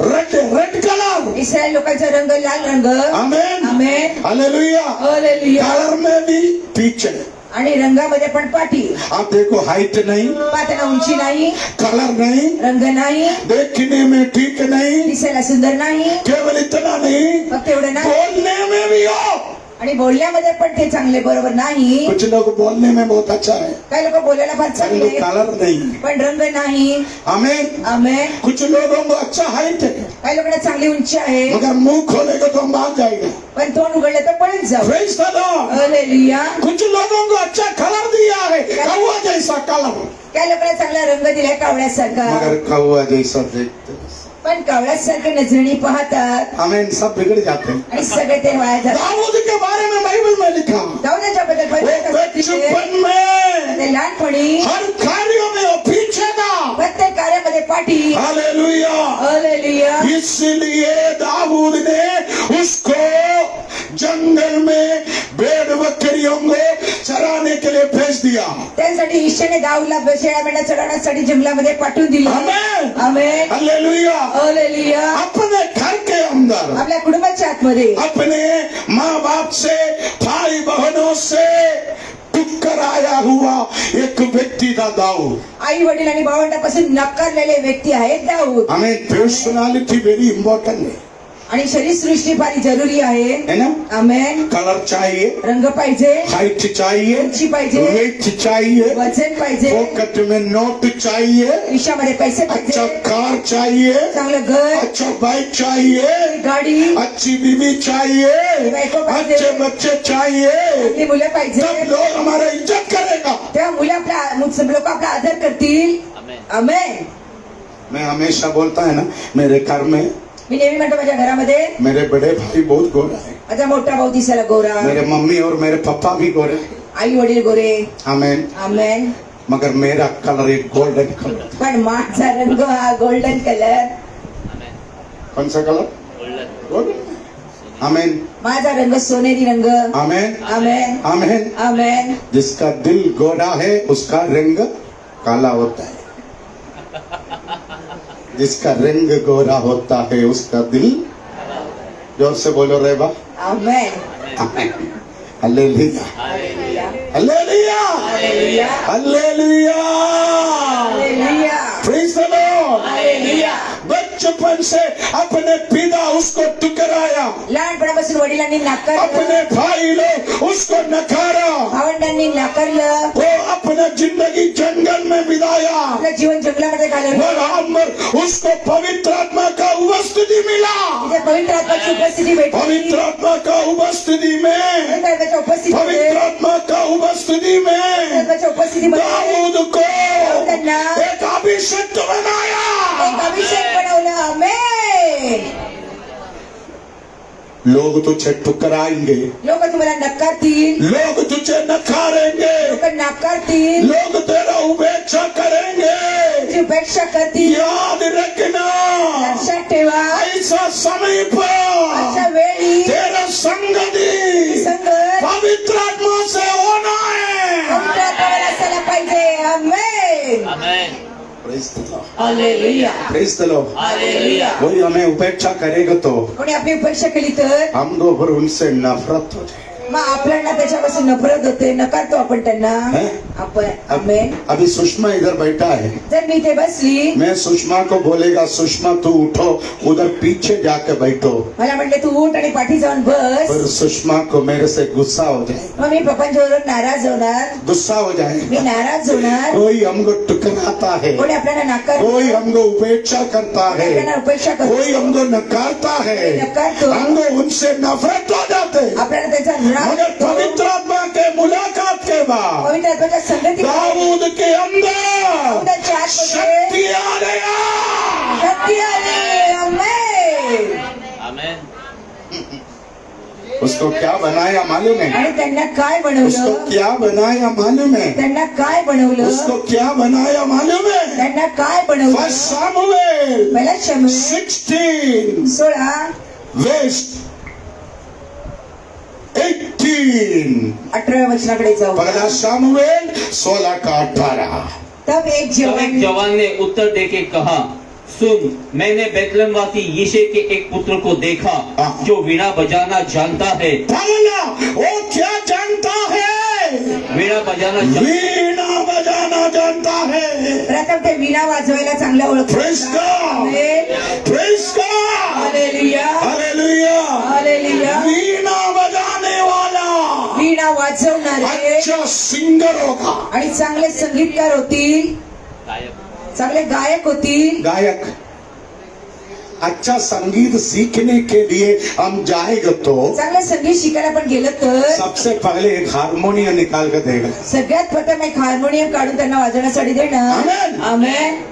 रेड रेड कलर। इस्रायल लोकांचा रंग लाल रंग। आमेन। आमेन। हालेलुया। हालेलुया। कलर में भी पीछे। आणि रंगामध्ये पण पाठी। आप देखो हाइट नहीं, पात्याला उंची नाही, कलर नहीं, रंग नाही, देखने में ठीक नहीं, दिसायला सुंदर नाही, केवल इतना नहीं फक्त एवढं नाही बोलने में भी हो। आणि बोलण्यामध्ये पण ते चांगले बरोबर नाही। कुछ लोग बोलने में बहुत अच्छा है काही लोक बोलायला फार चांगले कलर नहीं। पण रंग नाही। आमेन। आमेन। कुछ लोगों को अच्छा हाइट है काही लोकांना चांगली उंची आहे मगर मुंह खोलेगा तो हम भाग जाएगा। पण तोंड उघडलं तर पळून जाऊ। Praise the Lord। हालेलुया। कुछ लोगों को अच्छा कलर दिया है कौवा जैसा कलर काही लोकांना चांगला रंग दिलाय कावळ्यासारखा मगर कौवा जैसा देखते पण कावळ्यासारखे नजरेने पाहतात आमेन सब बिगड़ जाते हैं। आणि सगळे ते वाया जातात। दाऊद के बारे में बाइबल में लिखा दाऊदाच्या बद्दल वो बचपन में ते लहानपणी हर कार्यों में वो पीछे था। प्रत्येक कार्यामध्ये पाठी। हालेलुया। हालेलुया। इसलिए दाऊद ने उसको जंगल में भेड़ बकरियों को चराने के लिए भेज भेज दिया। त्यासाठी ईश्वरने दाऊदला शेळ्या मेंढ्या चढवण्यासाठी जंगलामध्ये पाठवून दिले. आमेन। आमेन. हालेलुया। हालेलुया. अपने घर के अंदर, आपल्या कुटुंबाच्या आतमध्ये, अपने माँ बाप से, भाई बहनों से टुक्कर आया हुआ एक व्यक्ति था दाऊद। आई वडील आणि भावंडापासून नकारलेले व्यक्ति आहेत दाऊद. हमें पर्सनालिटी वेरी इंपॉर्टेंट है आणि शरीर सृष्टी फार जरुरी आहे. है ना? आमेन. कलर चाहिए, रंग पाहिजे, हाइट चाहिए, उंची पाहिजे, वेट चाहिए, वजन पाहिजे, पॉकेट में नोट चाहिए, खिशामध्ये पैसे अच्छा पाहिजे, कार चाहिए, चांगलं घर, अच्छा बाइक चाहिए, गाडी, अच्छी बीवी चाहिए, बायको पाहिजे, अच्छे बच्चे चाहिए, आपली मुलं पाहिजे. तब लोग हमारा इज्जत करेगा। तेव्हा मुलं लोक आपला आदर करतील. आमेन. मैं हमेशा बोलता है ना, मेरे घर में मी नेहमी म्हणतो माझ्या घरामध्ये मेरे बड़े भाई बहुत गोरा है, माझा मोठा भाऊ दिसायला गोरा, मेरे मम्मी और मेरे पापा भी गोरे हैं। आई वडील गोरे. आमेन। आमेन. मगर मेरा कलर एक गोल्डन कलर। पण माझा रंग हा गोल्डन कलर. कौन सा कलर? गोल्डन। आमेन। माझा रंग सोनेरी रंग. आमेन। आमेन. आमेन। आमेन. जिसका दिल गोरा है उसका रंग काला होता है, जिसका रंग गोरा होता है उसका दिल, जोर से बोलो रे बा। Amen. Amen. Hallelujah. Hallelujah. Hallelujah. Hallelujah. Hallelujah. Praise the Lord. Hallelujah. बचपन से अपने पिता उसको टुकराया, लहानपणापासून वडिलांनी नाकारलं, अपने भाई लोग उसको नकारा, भावंडांनी नाकारलं, वो अपना जिंदगी जंगल में बिताया, आपलं जीवन जंगलामध्ये घालवलं. वहां पर उसको पवित्र आत्मा का उपस्थिति मिला। तिथे पवित्र आत्माची उपस्थिती भेटली. पवित्र आत्मा का उपस्थिती में, पवित्र आत्म्याच्या उपस्थितीमध्ये, पवित्र आत्मा का उपस्थिति में आत्म्याच्या उपस्थितीमध्ये दाऊद को दाऊदांना एक अभिषेक बनाया। एक अभिषेक बनवलं. आमेन. लोग तुझे ठुकराएंगे, लोक तुम्हाला नकारतील, लोग तुझे नकारेंगे, लोक नाकारतील, लोग तेरा उपेक्षा करेंगे। तुझी उपेक्षा करतील. याद रखना, लक्षात ठेवा, ऐसा समय अशा पर वेळी तेरा संगति संगत पवित्र आत्मा से होना है। पवित्र आत्म्यावर असायला पाहिजे. Amen. Amen. Praise the Lord. Hallelujah. Praise the Lord. Hallelujah. कोई हमें उपेक्षा करेगा तो कोणी आपली उपेक्षा केली तर हम दो पर उनसे नफरत हो जाए। मग आपल्याला त्याच्यापासून नफरत होते, नकारतो आपण त्यांना. हैं? आपण आमेन. अभी सुषमा इधर बैठा है, जर मी इथे बसली, मैं सुषमा को बोलेगा सुषमा तू उठो, उधर पीछे जाके बैठो, मला म्हटले तू उठ आणि पाठी जाऊन बस, पर सुषमा को मेरे से गुस्सा हो जाए, मग मी पप्पांच्यावर नाराज होणार, गुस्सा हो जाए। मी नाराज होणार. कोई हमको टुकराता है, कोणी आपल्याला नाकार, कोई हमको उपेक्षा करता है, आपल्याला उपेक्षा करतो, कोई हमको नकारता है, नकारतो, हमको उनसे नफरत हो जाते। आपल्याला त्याचा राग मगर येतो. पवित्र आत्मा के मुलाकात के बाद पवित्र आत्म्याच्या संगती दाऊद के अंदर दाऊदाच्या आतमध्ये शक्ति आ गया। शक्ती आली. आमेन. आमेन. उसको क्या बनाया मालूम है? आणि त्यांना काय उसको बनवलं, क्या बनाया मालूम है? त्यांना काय बनवलं, उसको क्या बनाया मालूम है? त्यांना काय बनवलं. फर्स्ट सामुएल पहिला शमूएल 16 16 वेस्ट 18 18व्या वचनाकडे जाऊ. पहला सामुएल 16 का 18। तब एक तब एक जवान जवान ने उत्तर देके कहा, सुन, मैंने बेतलहमवासी यिशै के एक पुत्र को देखा जो वीणा बजाना जानता है। पहला वो क्या जानता है? वीणा बजाना वीणा बजाना जानता है। प्रथम ते वीणा वाजवायला चांगलं Praise ओळखतो. God. Praise God. Hallelujah. Hallelujah. Hallelujah. Veena बजाने वाला वीणा वाजवणारे अच्छा सिंगर होगा। आणि चांगले संगीतकार होतील, गायक. चांगले गायक होतील. गायक अच्छा संगीत सीखने के लिए हम जाएंगे तो चांगलं संगीत शिकायला पण गेलं तर सबसे पहले एक हारमोनियम निकाल कर देगा। सगळ्यात प्रथम एक हार्मोनियम काढून त्यांना वाजवण्यासाठी देणं. आमेन. आमेन.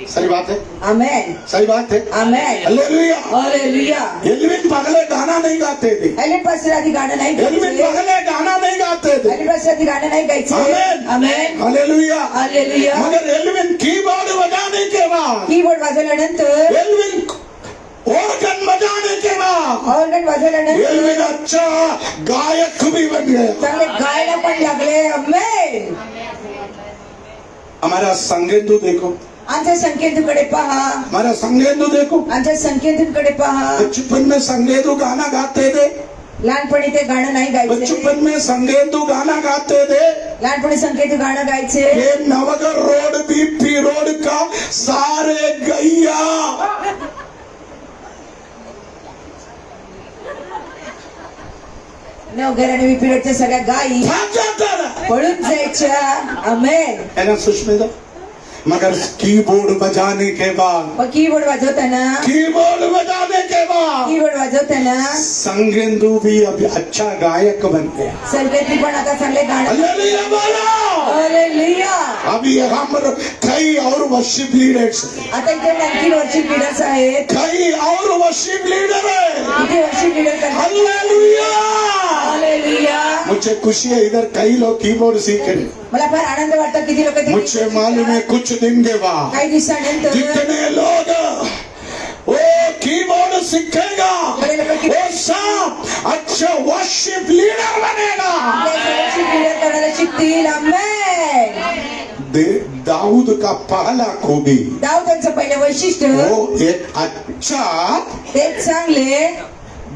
सही बात है, आमेन. सही बात है। आमेन. हालेलुया। हालेलुया. एल्विन पगले गाना नहीं गाते थे, एलिट पासून आधी गाणं नाही एल्विन गायचे. पगले गाना नहीं गाते थे। एलिट पासून आधी गाणं नाही गायचे. आमेन। आमेन. हालेलुया। हालेलुया. मगर एल्विन कीबोर्ड बजाने के बाद, कीबोर्ड वाजवल्यानंतर, एल्विन ऑर्गन बजाने के बाद ऑर्गन वाजवल्यानंतर एल्विन अच्छा गायक भी बन गया। चांगले गायला पण लागले. आमेन. हमारा संगेंदू देखो, आमच्या संकेतकडे पहा, हमारा संगेंदू देखो। आमच्या संकेतकडे पहा। बचपन में संगेंदू गाना गाते थे, लहानपणी ते गाणं नाही गायचे, बचपन में संगेंदू गाना गाते थे। लहानपणी संकेत गाणं गायचे। ये नवगर रोड बीपी रोड का सारे गैया, नवघर आणि विपिरोडच्या सगळ्या गायी भाग जाता ना, पळून जायच्या। आमेन। है ना सुष्मिता? मगर कीबोर्ड बजाने के बाद, मग कीबोर्ड वाजवताना, कीबोर्ड बजाने के बाद कीबोर्ड वाजवताना संगेंदू भी अभी अच्छा गायक बन गया। संकेती पण आता चांगले गाणं। हालेलुया बोलो। हालेलुया। अभी हम कई और वर्शिप लीडर्स, आता इथे आणखी वर्शिप लीडर्स आहेत, कई और वर्शिप लीडर है। इथे वर्शिप लीडर करतात। हालेलुया। हालेलुया। मुझे खुशी है, इधर कई लोग कीबोर्ड सीख रहे। मला फार आनंद वाटतो किती लोक मुझे मालूम है कुछ दिन के बाद काही दिवसानंतर जितने लोग वो कीबोर्ड सीखेगा वो सब अच्छा वर्शिप लीडर बनेगा। वर्शिप लीडर करायला शिकतील। आमेन। दाऊद का पहला खूबी, दाऊदांचं पहिलं वैशिष्ट्य वो एक अच्छा ते चांगले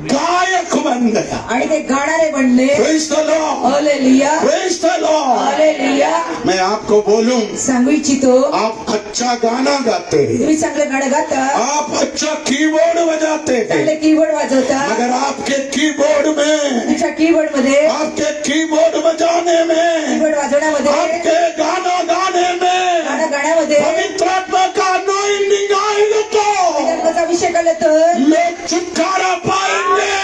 गायक बन गया। आणि ते गाणारे बनले। Praise the Lord. Hallelujah. Praise the Lord. Hallelujah. मैं आपको बोलूं, सांगू इच्छितो, आप अच्छा गाना गाते हैं, तुम्ही चांगलं गाणं गाता, आप अच्छा कीबोर्ड बजाते चांगले हैं, कीबोर्ड वाजवता, मगर आपके कीबोर्ड में, तुमच्या कीबोर्ड मध्ये, आपके कीबोर्ड बजाने में, कीबोर्ड वाजवण्यामध्ये, आपके गाना गाने में गाणं गाण्यामध्ये पवित्र आत्मा का anointing आएगा तो धर्माचा अभिषेक आला तर लोग छुटकारा पाएंगे।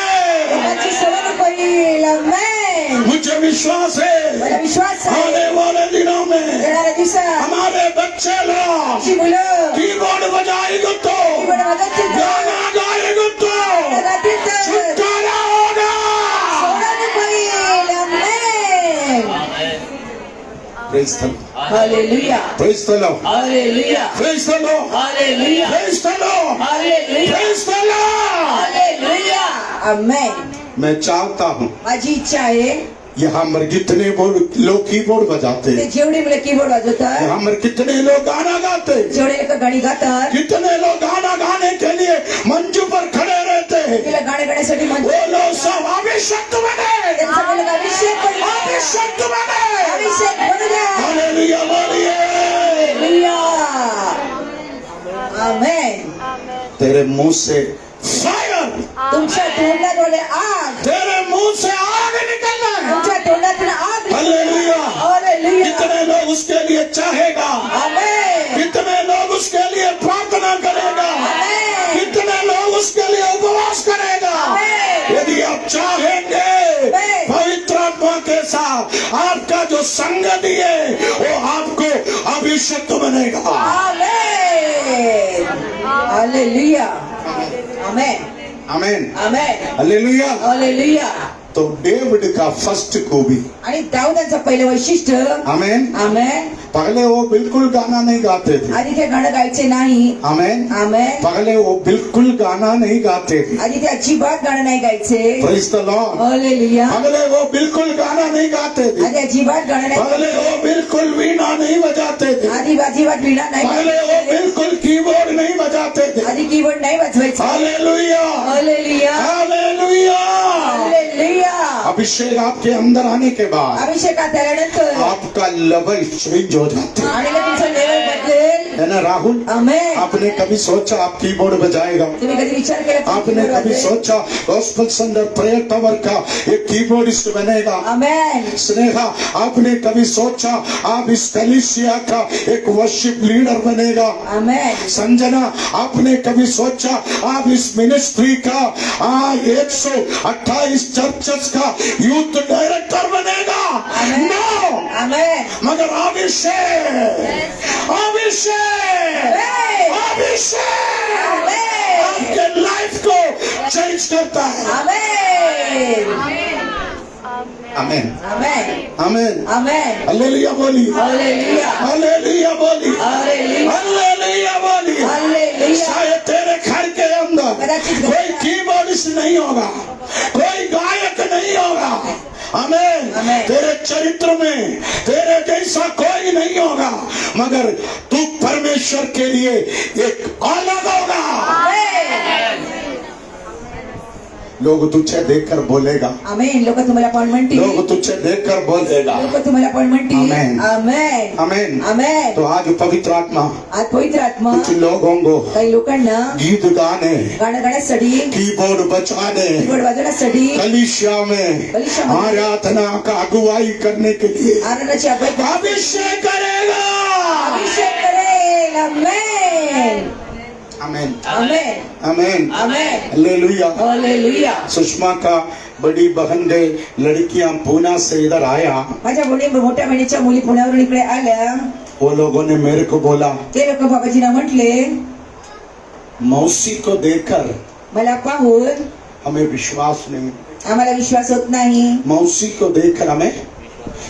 देवाची सवय होईल। आमेन। मुझे विश्वास है मला विश्वास आहे आने वाले दिनों में येणाऱ्या दिवसात हमारे बच्चे लोग अशी मुलं कीबोर्ड बजाएंगे तो, कीबोर्ड वाजवतील तर, गाना गाएंगे तो गातील तर छुटकारा होगा। सवय होईल। Amen. Praise the Lord. Hallelujah. Praise the Lord. Hallelujah. Praise the Lord. Hallelujah. Praise the Lord. Hallelujah. Praise the Lord. Hallelujah. Amen. मैं चाहता हूँ माझी इच्छा आहे यहाँ पर जितने लोग कीबोर्ड बजाते ते हैं, जेवढे मुलं कीबोर्ड वाजवतात, यहाँ पर कितने लोग गाना गाते हैं, जेवढे लोक गाणी गातात, कितने लोग गाना गाने के लिए मंच पर खड़े रहते हैं, तिला गाणे गाण्यासाठी वो म्हणतात, लोग सब अभिषक्त बने, त्यांचा मुलगा अभिषेक बनू द्या। अभिषक्त बने। अभिषेक बनू द्या। हालेलुया बोलिए। हालेलुया। आमेन। तेरे मुंह से फायर, तुमच्या तोंडाद्वारे आग, तेरे मुंह से आग निकलना है। तुमच्या तोंडातून आग निघते। हालेलुया। हालेलुया। कितने लोग उसके लिए चाहेगा, आमेन। कितने लोग उसके लिए प्रार्थना करेगा, आमेन। कितने लोग उसके लिए उपवास करेगा। आमेन। यदि आप चाहेंगे आमेन। पवित्र आत्मा के साथ आपका जो संगति है वो आपको अभिषेक बनेगा। आमेन। Hallelujah. Amen. Amen. Amen. Hallelujah. Hallelujah. तो डेविड का फर्स्ट खूबी, आणि दाऊदांचं पहिलं वैशिष्ट्य, आमेन, आमेन, पहले वो बिल्कुल गाना नहीं गाते थे। आधी ते गाणं गायचे नाही। आमेन। आमेन। पहले वो बिल्कुल गाना नहीं गाते थे। आधी ते अजिबात गाणं नाही गायचे। Praise the Lord. हालेलुया। पहले वो बिल्कुल गाना नहीं गाते थे। आधी अजिबात गाणं नाही पहले वो गायचे। बिल्कुल वीणा नहीं बजाते थे। आधी अजिबात वीणा नाही पहले वो गायचे। बिल्कुल कीबोर्ड नहीं बजाते थे। आधी कीबोर्ड नाही वाजवायचे। हालेलुया। हालेलुया। हालेलुया। हालेलुया। अभिषेक आपके अंदर आने के बाद अभिषेकात आल्यानंतर आपका लेवल चेंज हो जाता आणि मग तुमचं लेवल बदलेल। है ना राहुल? आमेन। आपने कभी सोचा आप कीबोर्ड बजाएगा? तुम्ही कधी विचार केला की आपने कीबोर्ड कभी वाजवेल? सोचा गॉस्पेल सेंटर प्रेयर टावर का एक कीबोर्डिस्ट बनेगा? आमेन। स्नेहा, आपने कभी सोचा आप इस कलीसिया का एक वर्शिप लीडर बनेगा? आमेन। संजना, आपने कभी सोचा आप इस मिनिस्ट्री का 128 चर्चेस का यूथ डायरेक्टर बनेगा? आमेन। नो, आमेन। मगर अभिषेक, अभिषेक, अभिषेक आपके लाइफ को चेंज करता है। आमेन। Amen. Amen. Amen. Amen. Hallelujah बोली। हालेलुया। हालेलुया बोली। हालेलुया। हालेलुया बोली। हालेलुया। शायद तेरे घर के अंदर कोई कीबोर्डिस्ट नहीं होगा, कोई गायक नहीं होगा। आमेन। आमेन। तेरे चरित्र में तेरे जैसा कोई नहीं होगा, मगर तू परमेश्वर के लिए एक अलग होगा। लोग तुझे देखकर बोलेगा, आमेन। लोक तुम्हाला पण म्हणतील, लोग तुझे देखकर बोलेगा लोक तुम्हाला पण म्हणतील आमेन। Amen amen. आमेन। तो आज पवित्र आत्मा आज पवित्र आत्मा कुछ लोगों को काही लोकांना गीत गाने, गाणं गाण्यासाठी, कीबोर्ड बजाने, कीबोर्ड वाजवण्यासाठी, कलीसिया में कलीसियामध्ये आराधना का अगुवाई करने के लिए आनंदाची अभिषेक करेगा। अभिषेक करेल। आमेन amen amen amen amen. Hallelujah. Hallelujah. Sushma का बड़ी बहन ने लड़कियां पूना से इधर आया, माझ्या मोठ्या बहिणीच्या मुली पुण्यावरून इकडे आल्या। वो लोगों ने मेरे को बोला, ते लोक बाबाजींना म्हटले, मौसी को देखकर मला पाहून हमें विश्वास नहीं, आम्हाला विश्वास होत नाही। मौसी को देखकर हमें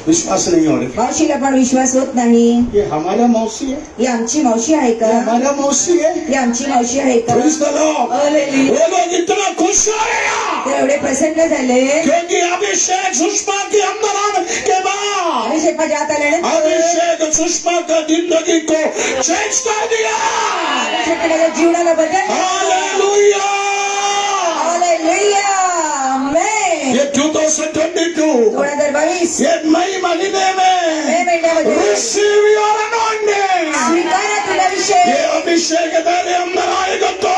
विश्वास नहीं हो रहा। मावशीला पण विश्वास होत नाही। ये हमारा मौसी है, ही आमची मावशी आहे का? ये हमारा मौसी है। ही आमची मावशी आहे का? Praise the Lord। हालेलुया। वो लोग इतना खुश हो गया ते एवढे प्रसन्न झाले। क्योंकि अभिषेक सुषमा के अंदर आने के बाद अभिषेक माझ्या हात आल्यानंतर अभिषेक सुषमा का जिंदगी को चेंज कर दिया। अभिषेक माझ्या जीवनाला बदल। हालेलुया। हालेलुया। आमेन। ये 2022 2022 ये मई महीने में मे महिन्यामध्ये रिसीव योर अनॉइंटिंग। स्वीकारा तुला अभिषेक। ये अभिषेक तेरे अंदर आएगा तो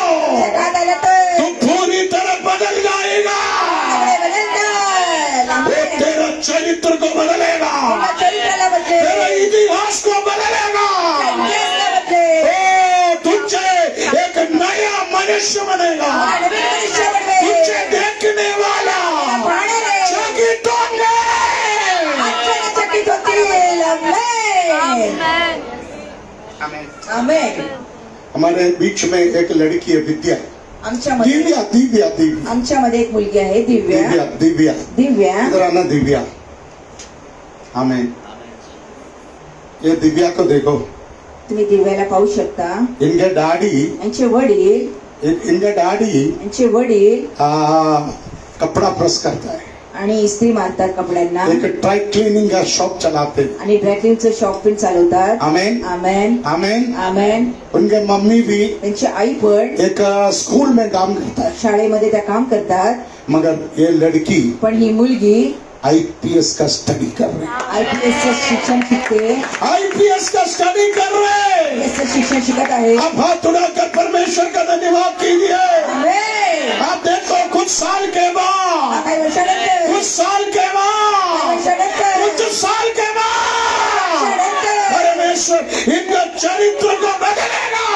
हात आला तर तू पूरी तरह बदल जाएगा। सगळे बदलतात। वो आमेन। तेरा चरित्र को बदलेगा, तुला चरित्राला तेरे बदलेल। इतिहास को बदलेगा। इतिहासला बदलेल। ओ तुझे एक नया मनुष्य बनेगा, नवीन मनुष्य बनवेल। तुझे देखने वाला पाहणारे चकित होंगे। आश्चर्यचकित होतील। आमेन आमेन। हमारे बीच में एक लड़की है विद्या, आमच्यामध्ये दिव्या दिव्या दिव्या आमच्यामध्ये एक मुलगी आहे दिव्या। दिव्या दिव्या दिव्या इधर आना दिव्या। आमेन। ये दिव्या को देखो, तुम्ही दिव्याला पाहू शकता। इनके डैडी यांचे वडील इनका डैडी यांचे वडील कपड़ा प्रेस करता है, आणि इस्त्री मारतात कपड्यांना एक ड्राई क्लीनिंग का शॉप चलाते हैं। आणि ड्रायक्लिनचं शॉप पण चालवतात। आमेन आमेन आमेन। आमेन। उनके मम्मी भी त्यांची आई पण एक स्कूल में काम करता है, शाळेमध्ये त्या काम करतात। मगर ये लड़की पण ही मुलगी आईपीएस का स्टडी कर रही है। आयपीएसचं शिक्षण शिकते। आईपीएस का स्टडी कर रहे हैं। आयपीएसचं शिक्षण शिकत आहे। आप हाथ उठाकर परमेश्वर का धन्यवाद कीजिए। आमेन। आप देखो कुछ साल के बाद, काही वर्षानंतर कुछ साल के बाद, वर्षानंतर कुछ साल के बाद वर्षानंतर परमेश्वर इनका चरित्र को बदलेगा।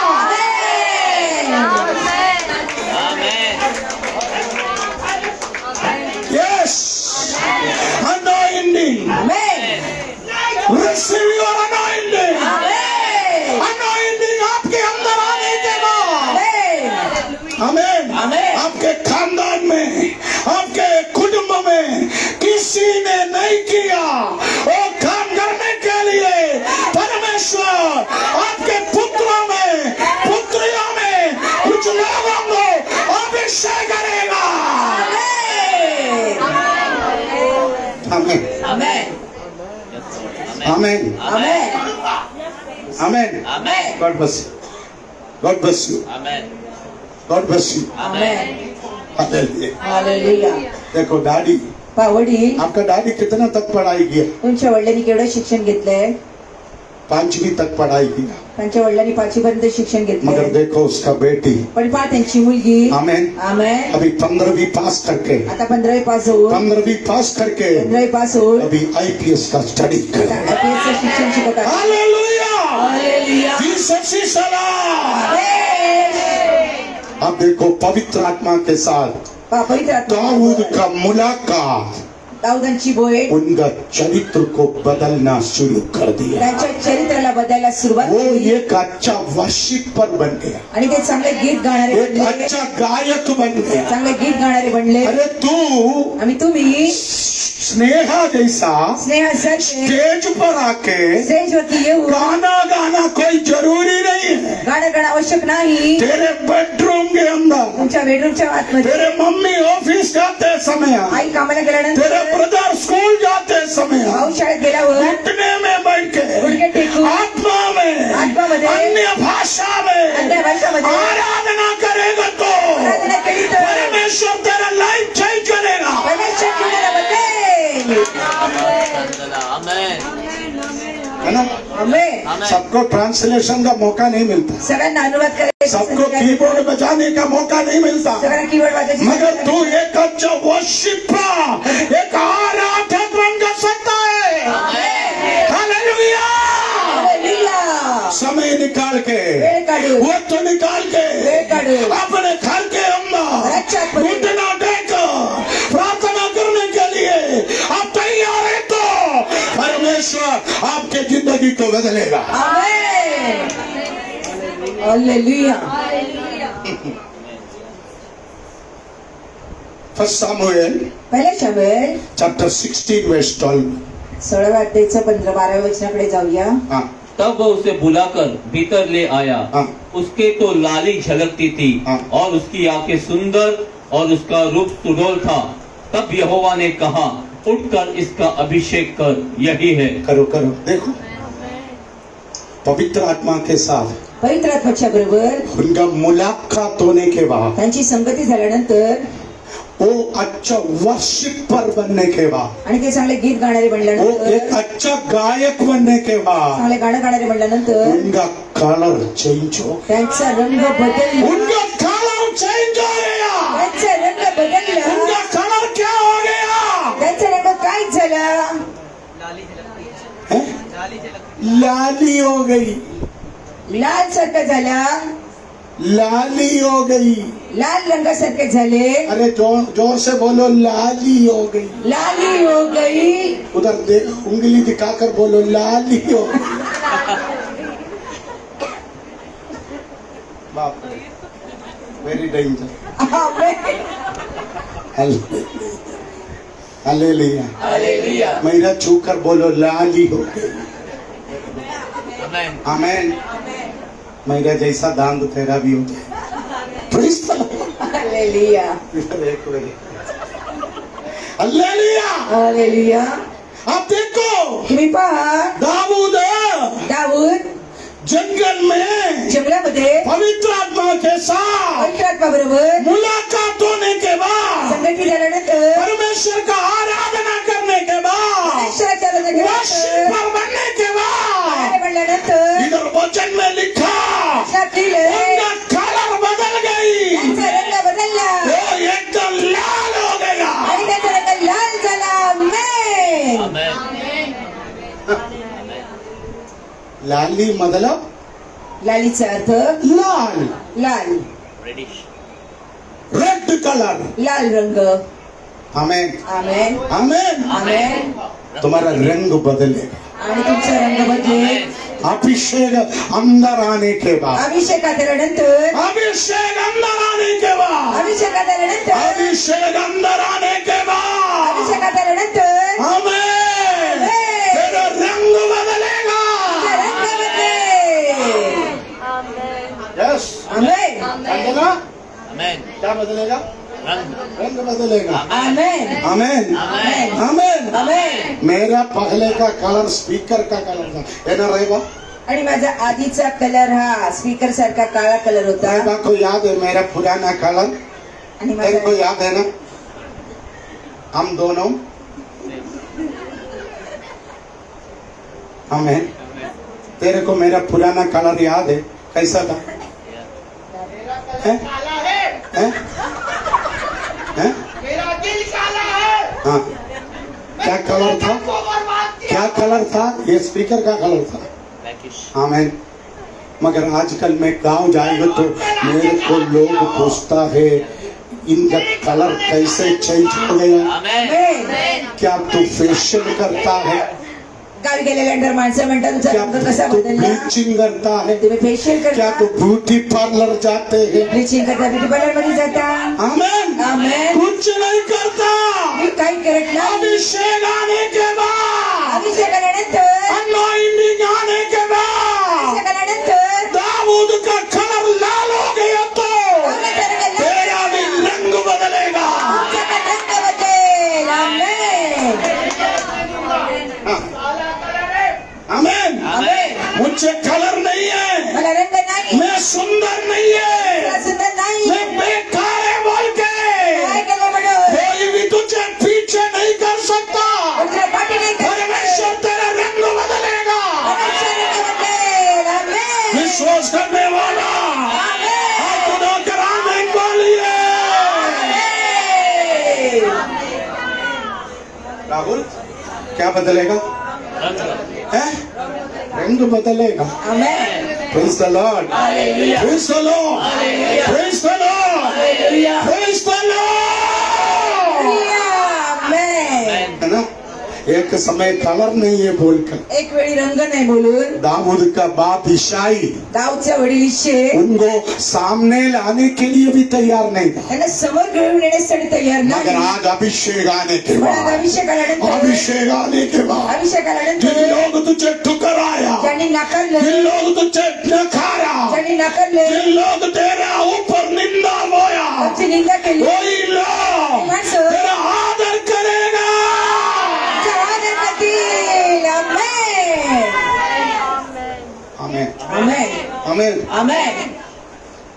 Yes anointing, amen receive your anointing. Amen anointing आपके अंदर आने के बाद आमेन आमेन। आपके खानदान में, आपके कुटुंब में किसी ने नहीं किया वो काम करने के लिए परमेश्वर आपके पुत्रों में, पुत्रियों में कुछ लोगों को अभिषेक करेगा। आमेन amen amen amen amen. Amen. God bless you, God bless you, Amen. God bless you. Amen. Hallelujah. Hallelujah. देखो डैडी, पहा वडील, आपका डैडी कितना तक पढ़ाई किया? तुमच्या वडिलांनी केवढं शिक्षण घेतलंय? 5वीं तक पढ़ाई किया, त्यांच्या वडिलांनी 5वी पर्यंत शिक्षण मगर घेतलंय। देखो उसका बेटी पण पहा त्यांची मुलगी आमेन आमेन अभी 15वीं पास करके, आता 15वी पास होऊन 15वीं पास करके 15वी पास होऊन अभी आईपीएस का स्टडी कर आता आयपीएसचं शिक्षण शिकत आहे। हालेलुया। हालेलुया। जीसस की सलाम। आमेन। अब देखो पवित्र आत्मा के साथ पहा पवित्र आत्मा दाऊद का मुलाकात दाऊदांची बोय उनका चरित्र को बदलना शुरू कर दिया। त्यांच्या चरित्राला बदलायला सुरुवात वो केली एक अच्छा वर्शिपर बन गया, आणि ते चांगले गीत गाणारे एक बनले। अच्छा गायक बन गया। चांगले गीत गाणारे बनले। अरे तू आणि तुम्ही स्नेहा जैसा स्नेहासारखे स्टेज पर आके स्टेजवरती येऊन गाना गाना कोई जरूरी नहीं है। गाणं गाणं आवश्यक नाही। तेरे बेडरूम के अंदर, तुमच्या बेडरूमच्या आतमध्ये तेरे मम्मी ऑफिस जाते समय, आई कामाला गेल्यानंतर तेरे ब्रदर स्कूल जाते गौशाळेत गेल्यावर घुटने में बैठ के गुडघे टेकून आत्मामध्ये अन्य भाषा में आराधना करेगा तो आराधना केली तर परमेश्वर तेरा लाइफ चेंज करेगा. परमेश्वर तुम्हाला बदलेल. है ना? आमेन. सबको ट्रांसलेशन का मौका नहीं मिलता, सगळ्यांना अनुवाद करायचा सबको कीबोर्ड बजाने का मौका नहीं मिलता, सगळ्यांना कीबोर्ड वाजवायची मगर तू एक अच्छा वर्शिपर, एक आराधक बन सकता है. हालेलुया. हालेलुया. समय निकाल के, वेळ काढून वक्त निकाल के वेळ काढून अपने घर के अंदर घराच्या आतमध्ये घुटना टेक प्रार्थना करने के लिए आप तैयार है तो परमेश्वर आपके जिंदगी को बदलेगा. आमेन. हालेलुया. फर्स्ट सामुएल पहिले शमूएल चैप्टर 16 वर्स 12. 16व्या अध्यायाचं 15-12 वचनाकडे जाऊया. हाँ तब वह उसे बुलाकर भीतर ले आया. हाँ. उसके तो लाली झलकती थी हाँ. और उसकी आंखें सुंदर और उसका रूप सुडोल था. तब यहोवा ने कहा, उठकर इसका अभिषेक कर, यही है. करो करो. देखो पवित्र आत्मा के साथ पवित्र आत्म्याच्या बरोबर उनका मुलाकात होने के बाद, त्यांची संगती झाल्यानंतर वो अच्छा वर्शिपर बनने के बाद, आणि ते चांगले गीत गाणारे वो म्हणल्यानंतर एक अच्छा गायक बनने के बाद चांगले गाणं गाणारे म्हणल्यानंतर उनका कलर चेंज हो, त्यांचा रंग बदलला. उनका कलर चेंज हो गया. त्यांचा रंग बदलला. उनका कलर क्या हो गया? त्यांचा रंग काय झाला? हैं? लाली हो गई, लाल सारखं झाला. लाली हो गई. लाल रंगासारखे झाले. अरे जोर जोर से बोलो, लाली हो गई. लाली हो गई. उधर देख, उंगली दिखाकर बोलो, लाली हो गई. बाप रे, वेरी डेंजर. आमेन. हालेलुया. हालेलुया. मेरा छूकर बोलो, लाली हो गई. आमेन. मेरा जैसा दांत तेरा भी हो जाए. Praise the Lord. Hallelujah. Hallelujah. Hallelujah. आप देखो, तुम्ही पहा दाऊद दाऊद जंगल में जंगलामध्ये पवित्र आत्मा के साथ पवित्र आत्मा बरोबर मुलाकात होने के बाद, संगती झाल्यानंतर परमेश्वर का आराधना करने के बाद, परमेश्वराच्या रंगानंतर वर्शिपर बनने के बाद, गाणे म्हणल्यानंतर इधर वचन में लिखा लक्षात लिहिलंय, उनका कलर बदल गई. त्यांचा रंग बदलला वो एकदम लाल हो गया. आणि त्याचा रंग लाल झाला. आमेन. लाली मतलब लालीचा अर्थ लाल, लाल, रेड कलर. लाल रंग. आमेन. आमेन. आमेन. आमेन. तुम्हारा रंग बदलेगा. आणि तुमचा रंग बदलेल. अभिषेक अंदर आने के बाद, अभिषेकात आल्यानंतर अभिषेक अंदर आने के बाद, अभिषेकात आल्यानंतर अभिषेक अंदर आने के बाद, अभिषेकात आल्यानंतर आमेन. तेरा रंग बदलेगा. तुमचा रंग बदलेल. यस. आमेन. बदलेगा. क्या बदलेगा? रंग बदलेगा. आमेन. आमेन. आमेन. आमेन. आमेन. मेरा पहले का कलर स्पीकर का कलर था, है ना रहेगा. आणि माझा आधीचा कलर हा स्पीकर सारखा काळा कलर होता. रहेगा को याद है मेरा पुराना कलर? आणि तेरे को माझा याद है ना? हम दोनों. आमेन. तेरे को मेरा पुराना कलर याद है? कैसा था? हैं? हैं? हैं? मेरा दिल काला है। हाँ. क्या कलर था? क्या कलर था? ये स्पीकर का कलर था. आमेन. मगर आजकल मैं गांव जाएगा तो मेरे को लोग पूछता है, इनका कलर कैसे चेंज हो गया? आमेन. क्या तू फेशियल करता है? गावी गेल्यानंतर माणसं म्हणतात तुमचा क्या रंग कसा तू बदलला? ब्लीचिंग करता है? तुम्ही फेशियल क्या करता, तू ब्यूटी पार्लर जाते हैं? ब्लिचिंग करता, ब्युटी पार्लर मध्ये जाता. आमेन. आमेन. कुछ नहीं करता. मी काही करत नाही. अभिषेक आने के बाद, अभिषेक आल्यानंतर अनॉइंटिंग आने के बाद, अभिषेक आल्यानंतर दाऊद का कलर लाल हो गया तो दाऊदचा रंग लाल तेरा भी झाला. रंग बदलेगा. तुमचा पण रंग बदलेल. आमेन. हाँ. मुझे कलर नहीं है, मला रंग नाही, मैं सुंदर नहीं है, मला सुंदर नाही, मैं बेकार है बोल के काय केलं म्हणून कोई भी तुझे पीछे नहीं कर सकता। तुला पाठी नाही करत. परमेश्वर तेरा रंग बदलेगा। परमेश्वर रंग बदलेल. आमेन. विश्वास करने वाला आमेन. हाथ उठाकर आमीन बोलिए। राहुल क्या बदलेगा? हैं? रंग बदलेगा। आमेन. Praise the Lord. Praise the Lord. Praise the Lord. Praise the Lord. आमेन. है ना? एक समय कलर नहीं है बोलकर एक वेळी रंग नाही बोलून दाऊद का बाप इशाई दाऊदचा वडील इशे उनको सामने लाने के लिए भी तैयार नहीं था, त्यांना समोर घेऊन येण्यासाठी तयार मगर नाही. आज अभिषेक आने के पण आज बाद अभिषेक आल्यानंतर अभिषेक आने के बाद जिन अभिषेकाल्यानंतर लोग तुझे ठुकराया, ज्यांनी नाकारलं, जिन लोग तुझे नकारा, ज्यांनी नाकारले, जिन लोग तेरे ऊपर निंदा बोया, त्यांची निंदा केली, वही लोग माणसं तेरा आदर करेगा। त्यांचा आदर करतील. आमेन. Amen amen. आमेन। आमेन.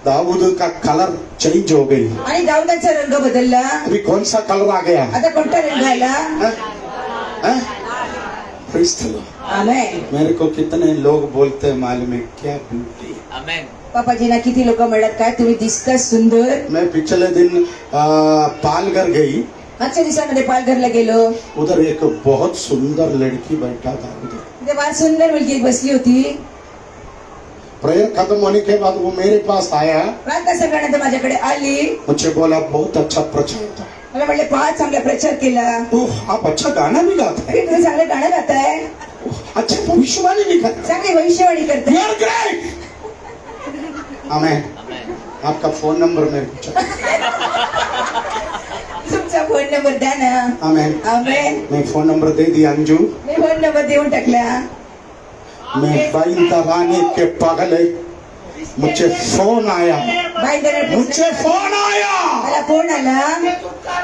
दाऊद का कलर चेंज हो गई। आणि दाऊदाचा रंग बदलला. अभी कौन सा कलर आ गया? आता कोणता रंग आला? हैं? हैं? Praise the Lord. आमेन. मेरे को कितने लोग बोलते हैं मालूम है क्या ब्यूटी। आमेन. बापाजीना किती लोक म्हणतात काय तुम्ही दिसता सुंदर. मैं पिछले दिन पालघर गई, मागच्या दिवसामध्ये पालघरला गेलो. उधर एक बहुत सुंदर लड़की बैठा था उधर। तिथे फार सुंदर मुलगी एक बसली होती. प्रेयर खत्म होने के बाद वो मेरे पास आया, प्रार्थना सगळ्यांनंतर माझ्याकडे आली. मुझे बोला बहुत अच्छा प्रचार था। मला म्हणले फार चांगला प्रचार केला. ओह आप अच्छा गाना भी गाते हैं, अरे तुम्ही चांगलं गाणं गाताय, अच्छा भविष्यवाणी भी करते चांगली भविष्यवाणी हैं। करताय. You are great. आमेन। आपका फोन नंबर मेरे को चाहिए। तुमचा फोन नंबर द्या ना. आमेन। आमेन. मैं फोन नंबर दे दिया अंजू। मी फोन नंबर देऊन टाकला. मैं बाइंदा रानी के पागल है, मुझे फोन आया, बाईंदर मुझे फोन आया, मला फोन आला.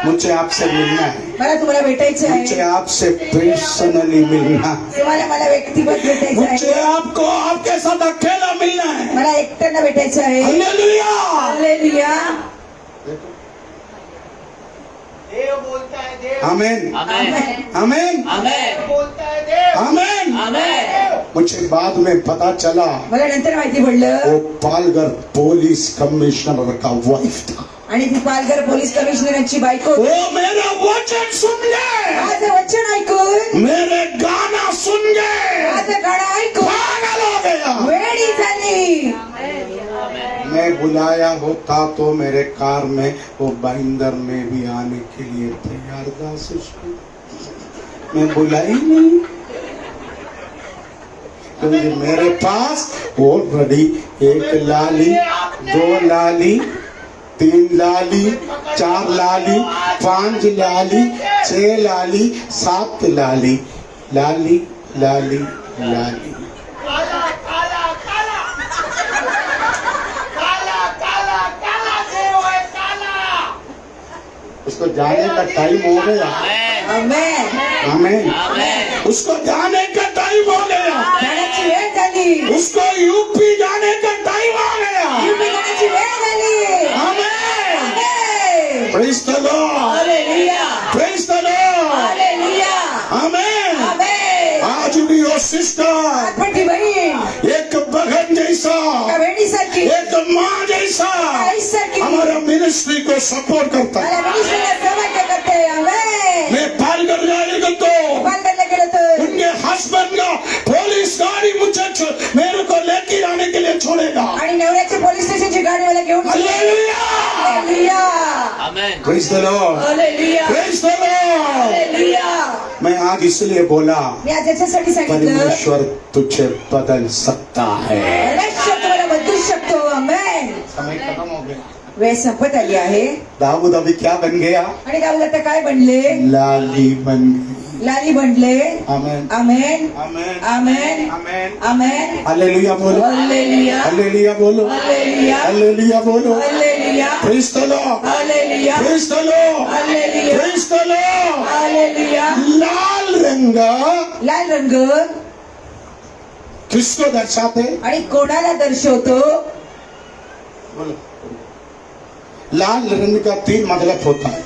मुझे आपसे मिलना है, मला तुम्हाला भेटायचं मुझे आहे. आपसे पर्सनली मिलना है, तुम्हाला मला व्यक्तिगत भेटायचं मुझे आहे. आपको आपके साथ अकेला मिलना है। मला एकट्यानं भेटायचं आहे. हालेलुया। हालेलुया. देव बोलता है, देव आमेन आमेन. आमेन आमेन. बोलता है, देव आमेन। आमेन. मुझे बाद में पता चला मला नंतर माहिती पडलं वो पालघर पुलिस कमिश्नर का वाइफ था। आणि ती पालघर पोलीस कमिशनरची बायको. वो मेरा वचन सुन गए, माझं वचन ऐकून, मेरे गाना सुन गए, माझं गाणं ऐकून पागल हो गया। वेडी झाली. मैं बुलाया होता तो मेरे कार में वो बाइंदर में भी आने के लिए तैयार था। सुष्टि मैं बुलाई नहीं, क्योंकि मेरे पास ऑलरेडी एक लाली, दो लाली, 3 लाली, 4 लाली, 5 लाली, 6 लाली, 7 लाली, लाली लाली लाली। काला काला काला काला काला काला देव है, काला। उसको जाने का टाइम हो गया। आमेन. आमेन। आमेन. उसको जाने का टाइम हो गया, जाण्याची वेळ झाली. उसको यूपी जाने का टाइम आ गया। युपी जाण्याची वेळ झाली. Amen. Amen. Praise the Lord, hallelujah. Praise the Lord. Hallelujah. Amen. Amen. आज भी वो सिस्टर आठवटी बहीण एक बहन जैसा, एका बहिणीसारखी, एक माँ जैसा आईसारखी हमारा मिनिस्ट्री को सपोर्ट करता है। मला मिनिस्ट्रीला सहभाग्य करते. आमेन. मैं पालघर जाएगा तो पालघरला गेलो तर उनके हस्बैंड का पुलिस गाड़ी मुझे मेरे को लेके आने के लिए छोड़ेगा। आणि नवऱ्याच्या पोलीस स्टेशनची गाडी मला घेऊन गेली. Hallelujah. Hallelujah. Amen. Praise the Lord, hallelujah. Praise the Lord. Hallelujah. मैं आज इसलिए बोला मी आज याच्यासाठी सांगितलं, परमेश्वर तुझे बदल सकता है। परमेश्वर तुम्हाला बदलू शकतो. आमेन. समय खत्म हो गया। वेळ संपत आली आहे. दाऊद अभी क्या बन गया? आणि दाऊद आता काय बनले? लाली बन गई। लाली बनले. आमेन amen. Amen amen. Amen. Amen. Hallelujah बोलो, हालेलुया. हालेलुया बोलो, हालेलुया. हालेलुया बोलो। Hallelujah. Praise the Lord, hallelujah. Praise the Lord, hallelujah. Praise the Lord. Hallelujah. लाल रंग लाल रंग किसको दर्शाते? आणि कोणाला दर्शवतो? बोलो। लाल रंग का 3 मतलब होता है।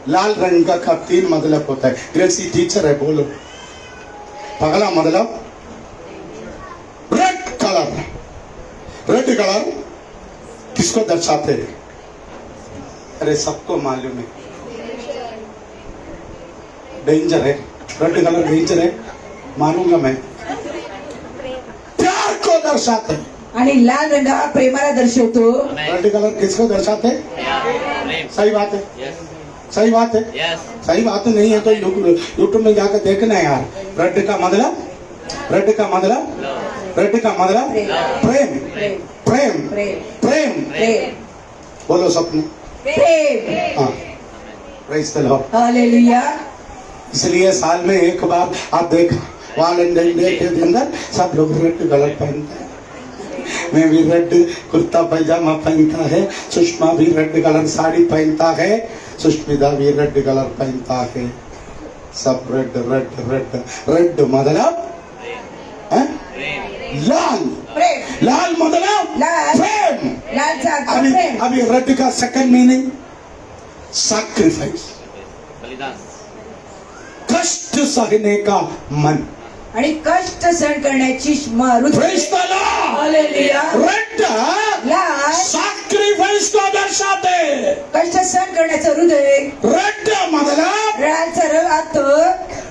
लाल रंग का 3 मतलब होता है। ग्रेसी टीचर है, बोलो। पहला मतलब रेड कलर। रेड कलर किसको दर्शाते हैं? अरे सबको मालूम है, डेंजर है। रेड कलर डेंजर है, मानूंगा मैं। प्यार को दर्शाते हैं। आणि लाल रंग हा प्रेमाला दर्शवतो। रेड कलर किसको दर्शाते हैं? सही बात है, सही बात है, सही बात नहीं है तो यूट्यूब में जाकर देखना है यार। रेड का मतलब, रेड का मतलब, रेड का मतलब प्रेम, प्रेम, प्रेम। प्रेम, बोलो सपने। प्रेम। हाँ, प्रेज द लॉर्ड। हालेलुया। इसलिए साल में एक बार आप देखा, वैलेंटाइन डे के दिन सब लोग रेड कलर पहनते हैं। मैं भी रेड कुर्ता पैजामा पहनता है, सुषमा भी रेड कलर साड़ी पहनता है, सुष्मिता भी रेड कलर पहनता है। सब रेड रेड रेड रेड मतलब हैं? लाल। प्रेम। लाल मतलब लाल। प्रेम। लालचा अर्थ अभी प्रेम। अभी रेड का सेकंड मीनिंग सैक्रिफाइस, बलिदान। कष्ट सहने का मन। आणि कष्ट सहन करण्याची हृदय। Praise the Lord. Hallelujah. Red लाल सैक्रिफाइस को दर्शाते। कष्ट सहन करण्याचं हृदय। रेड मतलब लालचा अर्थ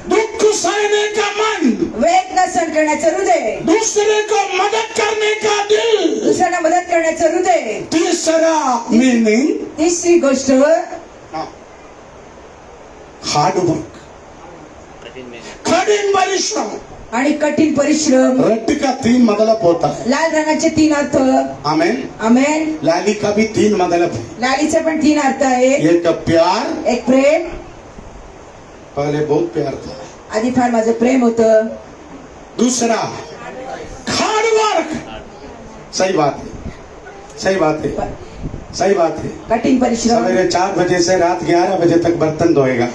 दुख सहने का मन, वेदना सहन करण्याचं हृदय। दूसरे को मदद करने का दिल। दुसऱ्यांना मदत करण्याचं हृदय। तीसरा मीनिंग तिसरी गोष्ट हार्ड वर्क, कठिन परिश्रम। आणि कठीण परिश्रम। रेड का 3 मतलब होता है। लाल रंगाचे 3 अर्थ। आमेन। आमेन। लाली का भी 3 मतलब है। लालीचे पण 3 अर्थ आहे। एक प्यार, एक प्रेम। पहले बहुत प्यार था। आधी फार माझं प्रेम होतं। दूसरा हार्ड वर्क, सही बात है, सही बात है, सही बात है। कठीण परिश्रम। सवेरे 4 बजे से रात 11 बजे तक बर्तन धोएगा।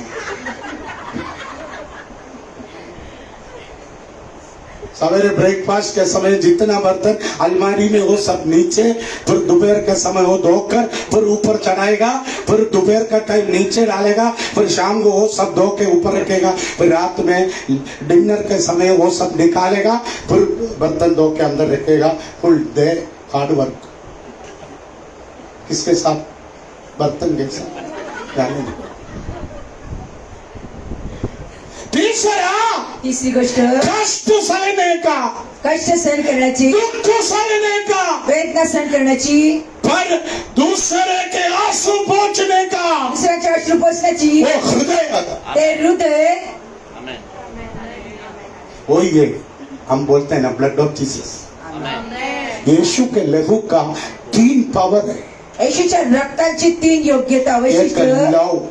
सवेरे ब्रेकफास्ट के समय जितना बर्तन अलमारी में वो सब नीचे, फिर दोपहर के समय वो धोकर फिर ऊपर चढ़ाएगा, फिर दोपहर का टाइम नीचे डालेगा, फिर शाम को वो सब धो के ऊपर रखेगा, फिर रात में डिनर के समय वो सब निकालेगा, फिर बर्तन धो के अंदर रखेगा। फुल डे हार्ड वर्क। किसके साथ? बर्तन के साथ। जाने दो। तिसरी गोष्ट कष्ट सहने का, कष्ट सहन करण्याची, दुख सहने का, वेदना सहन करण्याची, पर दूसरे के आंसू पोंछने का दुसऱ्याचे अश्रू पोसण्याची, वो हृदय, ते हृदय। आमेन। वही है हम बोलते हैं ना, ब्लड ऑफ जीसस। यीशु के लहू का 3 पावर है। येशूच्या रक्ताची 3 योग्यता, एक वैशिष्ट्य। लव,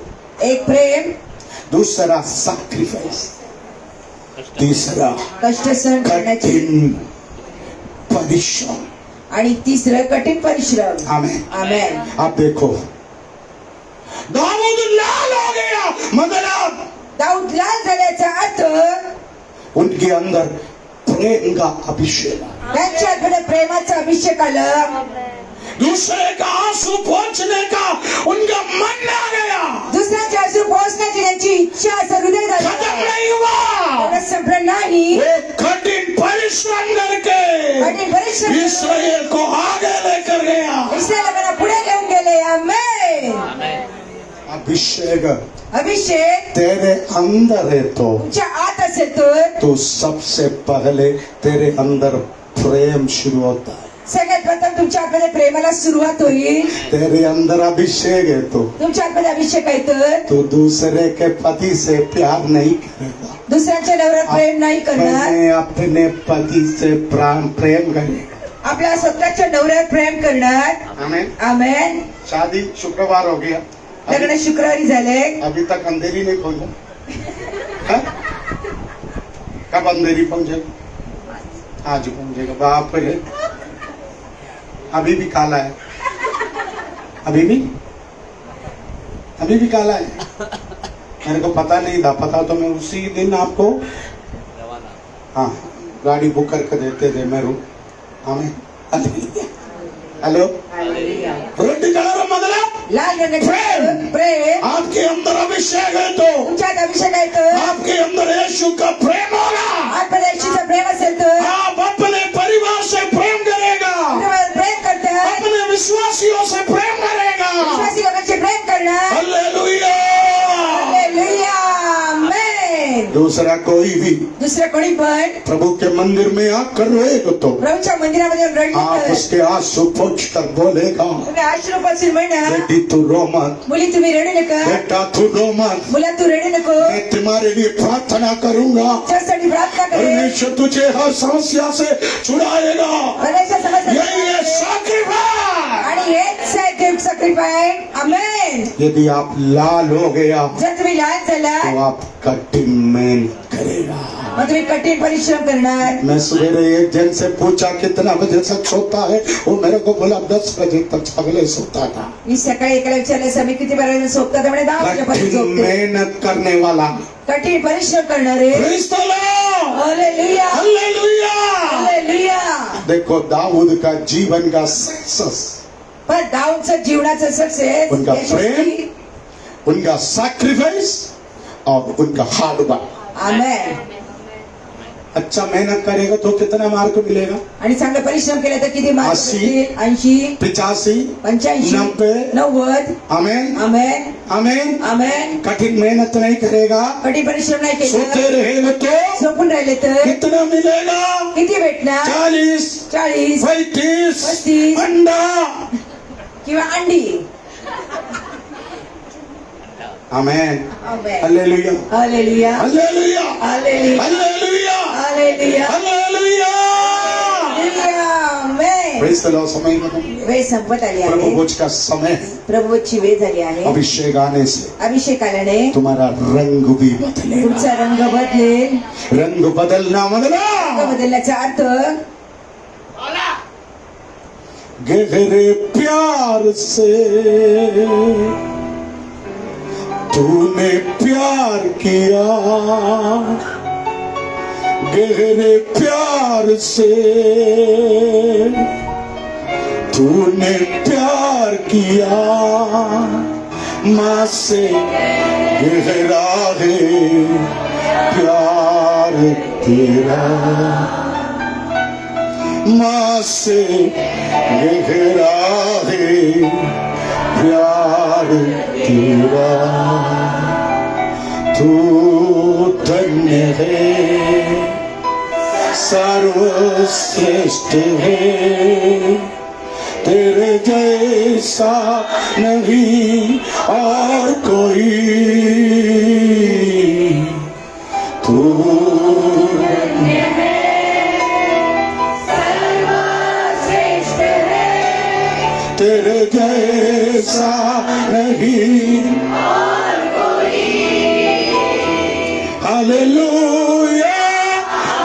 एक प्रेम, दूसरा सैक्रिफाइस, तीसरा कष्ट सहन करण्याची, कठिन परिश्रम। आणि तिसरं कठीण परिश्रम। आमेन। आमेन। आप देखो, दाऊद लाल हो गया मतलब दाऊद लाल झाल्याचा अर्थ उनके अंदर प्रेम का अभिषेक। त्यांच्या आतमध्ये प्रेमाचा अभिषेक आला। दूसरे का आंसू पोंछने का उनका मन आ गया। दुसऱ्याचे अश्रू पोहोचण्याची त्यांची इच्छा असं हृदय खत्म झालं। नहीं हुआ, एवढं संपलं नाही। वो कठिन परिश्रम करके कठीण परिश्रम इसराइल को आगे लेकर गया। इस्रायलांना पुढे घेऊन गेले। आमेन। अभिषेक अभिषेक तेरे अंदर है तो तुमच्या आत असेल तर तो सबसे पहले तेरे अंदर प्रेम शुरू होता है। सगळ्यात प्रथम तुमच्या आतमध्ये प्रेमाला सुरुवात होईल। तेरे अंदर अभिषेक है तो तुमच्या आतमध्ये अभिषेक आहे तर तू दूसरे के पति से प्यार नहीं करेगा। दुसऱ्याच्या नवऱ्यावर प्रेम नाही करणार। अपने अपने पति से प्रेम करेगा। आपल्या स्वतःच्या नवऱ्यावर प्रेम करणार। आमेन। आमेन। शादी शुक्रवार हो गया, लग्न शुक्रवारी झाले। अभी तक अंधेरी नहीं पहुंचा। हाँ? कब अंधेरी पहुंचेगा? आज पहुंचेगा। बाप रे, अभी भी काला है, अभी भी काला है। मेरे को पता नहीं था, पता तो मैं उसी दिन आपको हाँ गाड़ी बुक करके देते थे मैं रू हमें हेलो रेड कलर मतलब लाल रंगाचे प्रेम आपके अंदर अभिषेक है तो तुमच्यात अभिषेक आहे तर आपके अंदर यीशु का प्रेम होगा आतमध्ये येशूचं प्रेम असेल तर आप अपने परिवार से प्रेम करेगा तुम्हाला प्रेम करतात अपने विश्वासियों से प्रेम करेगा विश्वासी लोकांचे प्रेम करणार हालेलुया हालेलुया आमेन दूसरा कोई भी दुसरं कोणी पण प्रभु के मंदिर में आकर रोएगा तो प्रभूच्या मंदिरामध्ये रडलं आप तर उसके आंसू पोंछ कर बोलेगा तुम्ही आश्रूपासून म्हणा बेटी तू रो मत मुली तुम्ही रडू नका बेटा तू रो मत मुला तू रडू नको मैं तुम्हारे लिए प्रार्थना करूंगा त्यासाठी प्रार्थना करेल परमेश्वर तुझे हर समस्या से छुड़ाएगा परमेश्वर समस्या यही है सैक्रिफाइस आणि हेच आहे गिफ्ट सॅक्रिफाइस आमेन यदि आप लाल हो गया जर तुम्ही लहान झाला तो आप कठिन मेहनत करेगा मग तुम्ही कठीण परिश्रम करणार मैं सवेरे एक जन से पूछा कितना बजे तक सोता है वो मेरे को बोला 10 बजे तक पहले सोता था मी सकाळी एकाला विचारलं समय किती पर्यंत झोपता तर म्हणे 10 वाजेपर्यंत कठिन झोपते मेहनत करने वाला कठीण परिश्रम करणारे Praise the Lord! Hallelujah hallelujah! Hallelujah देखो दाऊद का जीवन का सक्सेस पण दाऊदचं जीवनाचं सक्सेस उनका प्रेम उनका सैक्रिफाइस और उनका हार्ड वर्क आमेन अच्छा मेहनत करेगा तो कितना मार्क मिलेगा आणि चांगलं परिश्रम केलं तर किती मार्क 80, मिळतील 80 85 85 90 90 आमेन आमेन आमेन आमेन कठिन मेहनत नहीं करेगा कठीण परिश्रम नाही सोते केलं रहेगा तो झोपून राहिले तर कितना मिलेगा किती भेटणार 40 40 35 35 अंडा किंवा अंडी amen amen hallelujah hallelujah hallelujah hallelujah hallelujah hallelujah hallelujah amen praise the Lord समय में वेळ संपत आली प्रभु आहे भोज का समय प्रभूची वेळ झाली आहे अभिषेक आने से अभिषेक आल्याने तुम्हारा रंग भी बदलेगा तुमचा रंग बदलेल रंग बदलना रंग मतलब बदलण्याचा अर्थ बोला गहरे प्यार से तूने प्यार किया गहरे प्यार से तूने प्यार किया माँ से गहरा है प्यार तेरा माँ से गहरा है प्यार तेरा तू धन्य है सर्वश्रेष्ठ है तेरे जैसा नहीं और कोई तू तेरे जैसा नहीं hallelujah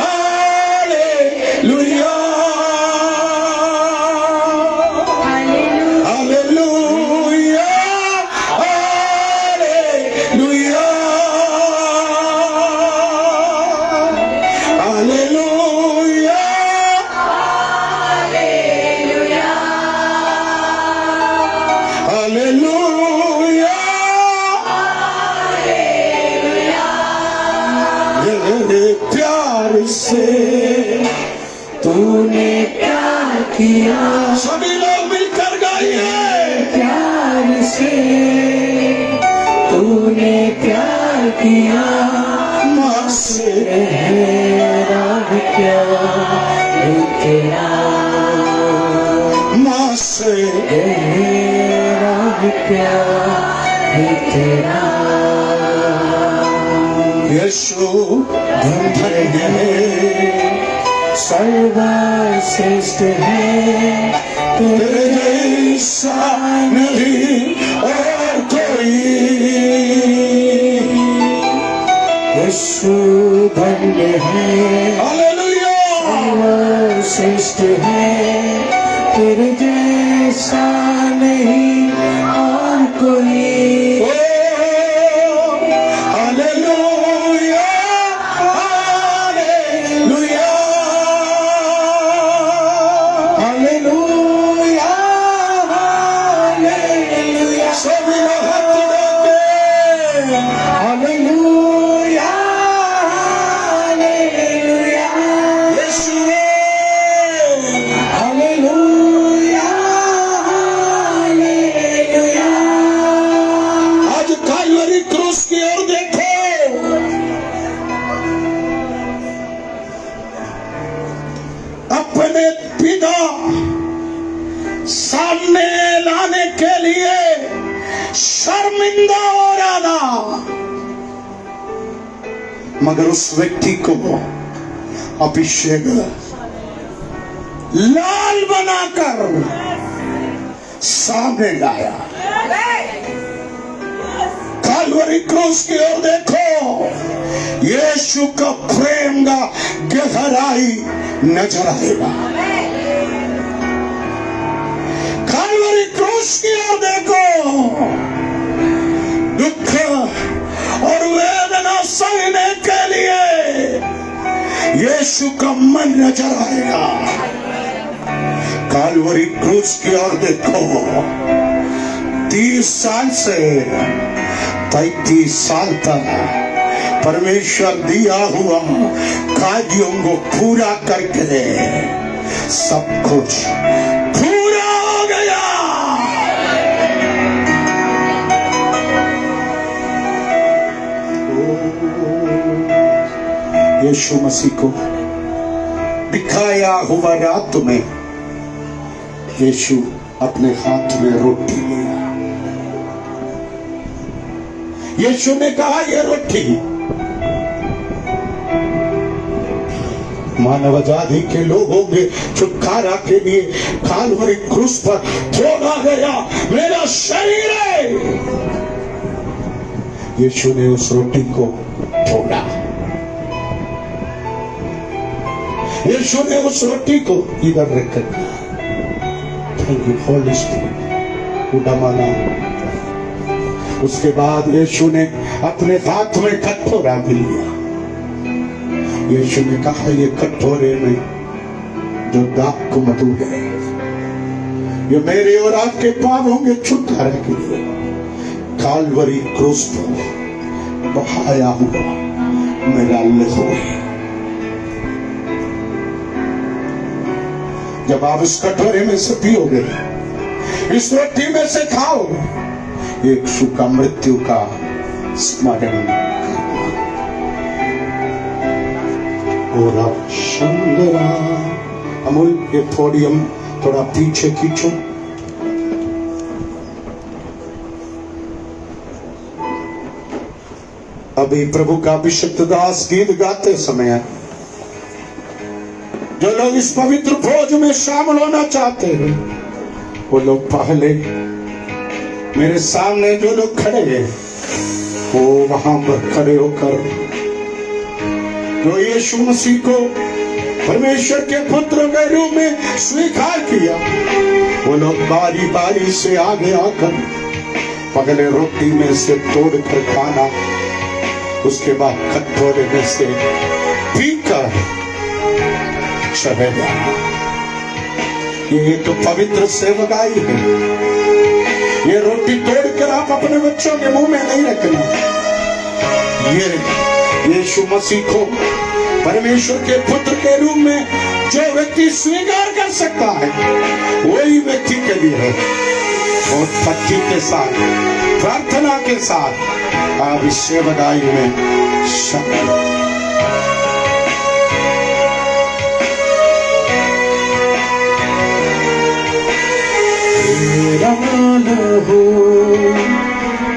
hallelujah hallelujah hallelujah hallelujah hallelujah तेरे प्यार से तूने प्यार किया सभी लोग मिलकर गाइए प्यार से तूने प्यार किया माँ से मेरा प्यार तेरा माँ से मेरा प्यार तेरा यीशु धन्य है सर्वश्रेष्ठ है तेरे जैसा नहीं और कोई यीशु धन्य है हालेलुया सर्वश्रेष्ठ है तेरे जैसा नहीं और कोई हालेलुया हालेलुया मगर उस व्यक्ति को अभिषेक लाल बनाकर सामने लाया। काल्वरी क्रूस की ओर देखो, यीशु का प्रेम का गहराई नजर आएगा। काल्वरी क्रूस की ओर देखो, दुख और वेदना सहने के लिए यीशु का मन नजर आएगा। काल्वरी क्रूस की ओर देखो, 30 साल से 35 साल तक परमेश्वर दिया हुआ कार्यों को पूरा करके सब कुछ पूरा हो गया। यीशु मसीह को दिखाया हुआ रात में यीशु अपने हाथ में रोटी लिया। यीशु ने कहा, यह रोटी मानव आजादी के लोगों के छुटकारा के लिए काल्वरी क्रूस पर छोड़ा गया मेरा शरीर है। यीशु ने उस रोटी को तोड़ा। यीशु ने उस रोटी को इधर रखकर, थैंक यू होली स्पिरिट, उड़ामाना। उसके बाद यीशु ने अपने हाथ में कटोरा भी लिया। यीशु ने कहा, ये कटोरे में जो दाग को मधु है, ये मेरे और आपके पापों के छुटकारे के लिए काल्वरी क्रूस पर बहाया हुआ मेरा लहू है। जब आप इस कटोरे में से पियोगे, इस रोटी में से खाओगे, यीशु का मृत्यु का स्मरण और शंदरा। अमूल, ये पोडियम थोड़ा पीछे खींचो। अभी प्रभु का अभिषिक्त दास गीत गाते समय जो लोग इस पवित्र भोज में शामिल होना चाहते हैं, वो लोग पहले मेरे सामने जो लोग खड़े हैं, वो वहां पर खड़े होकर जो यीशु मसीह को परमेश्वर के पुत्र के रूप में स्वीकार किया, वो लोग बारी बारी से आगे आकर पहले रोटी में से तोड़कर खाना, उसके बाद कटोरे में से पीकर चले जाना। ये तो पवित्र सेवकाई है। ये रोटी तोड़कर आप अपने बच्चों के मुंह में नहीं रखना। ये यीशु मसीह को परमेश्वर के पुत्र के रूप में जो व्यक्ति स्वीकार कर सकता है, वही व्यक्ति के लिए है। और भक्ति के साथ, प्रार्थना के साथ आप इस सेवकाई में शामिल। तेरा लहू,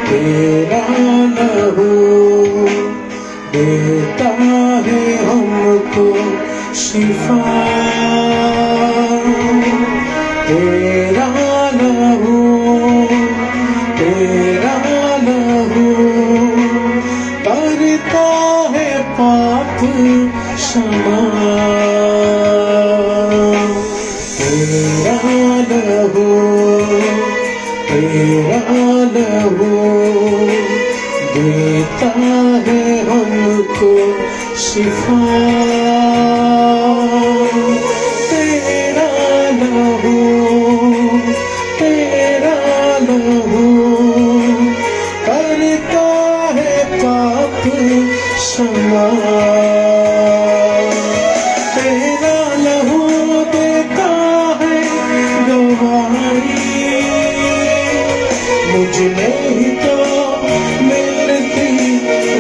तेरा लहू देता है हमको शिफा। तेरा लहू, तेरा लहू करता है पाप क्षमा। तेरा लहू, तेरा लहू देता है हमको शिफा। तेरा लहू, तेरा लहू करता है पाप क्षमा। तेरा लहू देता है गवाही, मुझ में ही तो मिलती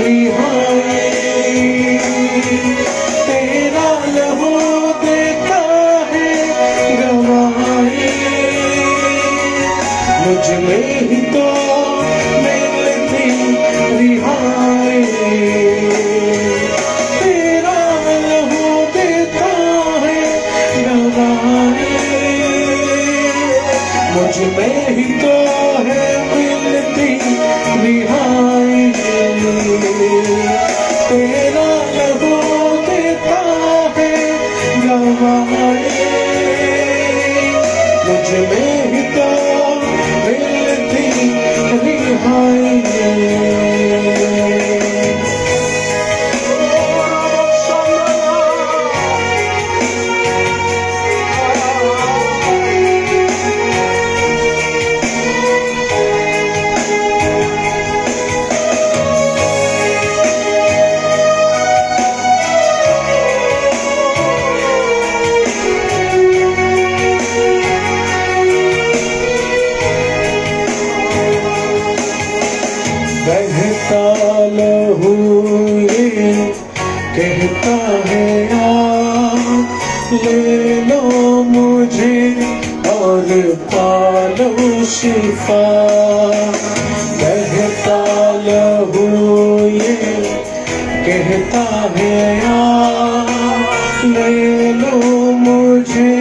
रिहाई। तेरा लहू देता है गवाही, मुझ में ही तो मिलती रिहाई। लहू ये कहता है आप ले लो मुझे और पालो शिफा। बहता लहू ये कहता है आप ले लो मुझे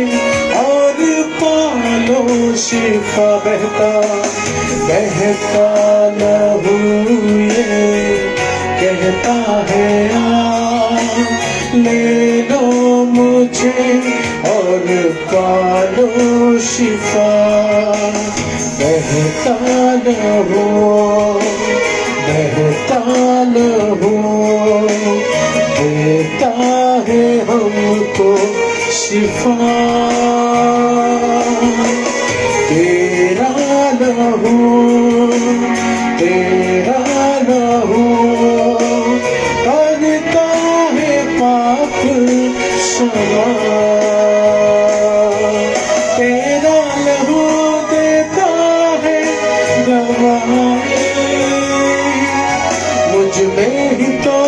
और पालो शिफा। बहता लहू ये कहता है आप ले लो मुझे और पालो शिफा। बहता लहू देता है हमको शिफा। तेरा लहू करता है पाप क्षमा। तेरा लहू देता है गवाही मुझ में ही तो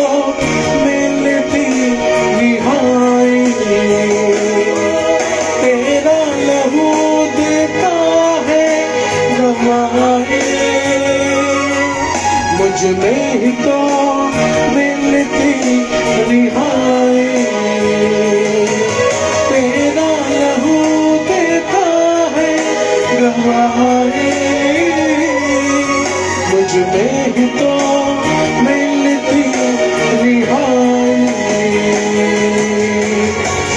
मिलती रिहाई। तेरा लहू देता है गवाही मुझ में ही तो मिलती रिहाई। तेरा लहू देता है गवाही मुझ में ही तो मिलती रिहाई।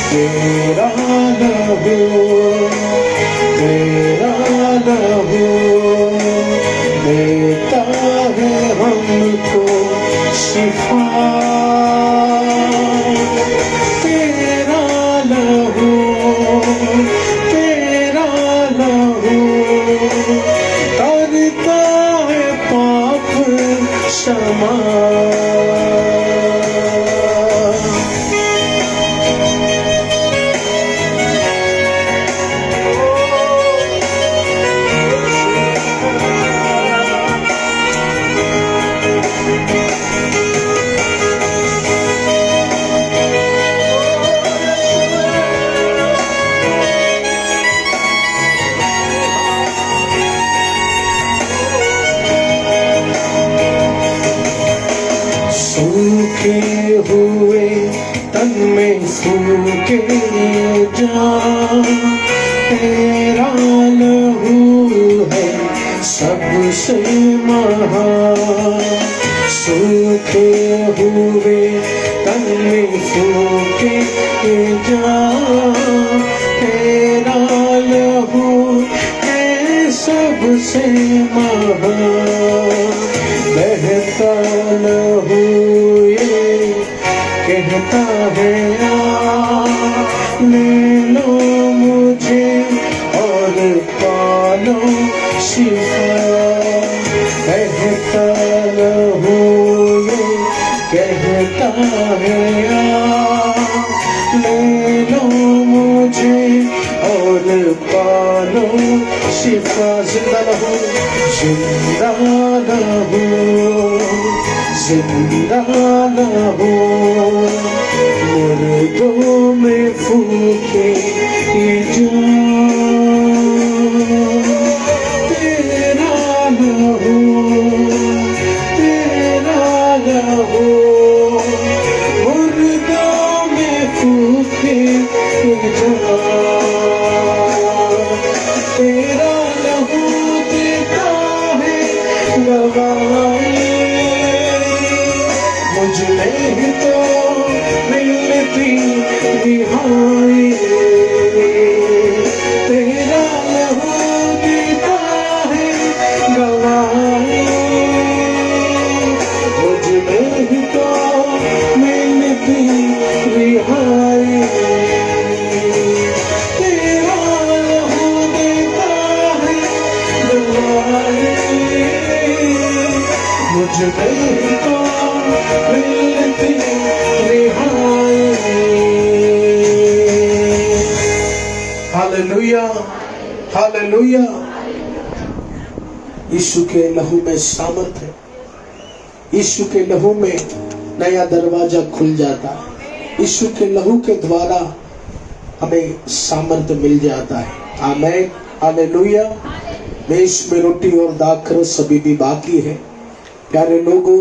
तेरा लहू देता है हमको शिफा। तेरा लहू करता है पाप क्षमा। सूखे हुए तन में सूखे जा। तेरा लहू है सबसे महान। सूखे हुए तन में सूखे जा। तेरा लहू है सबसे महान। बहता लहू ये कहता है आप ले लो मुझे और पालो शिफा। बहता लहू ये कहता है आप ले लो मुझे और पालो शिफा। जिंदा लहू मुर्दों में फूके जा। तेरा लहू मुर्दों में फूके जा। तेरा लहू देता है गवाही मुझ में ही तो मिलती रिहाई। तेरा लहू देता है गवाही मुझ में ही तो मिलती रिहाई। तेरा लहू देता है गवाही मुझ में ही तो मिलती रिहाई। Hallelujah hallelujah. यीशु के लहू में सामर्थ है। यीशु के लहू में नया दरवाजा खुल जाता है। यीशु के लहू के द्वारा हमें सामर्थ्य मिल जाता है। आमीन, हालेलुया। मेज में रोटी और दाखरस अभी भी बाकी है। प्यारे लोगों,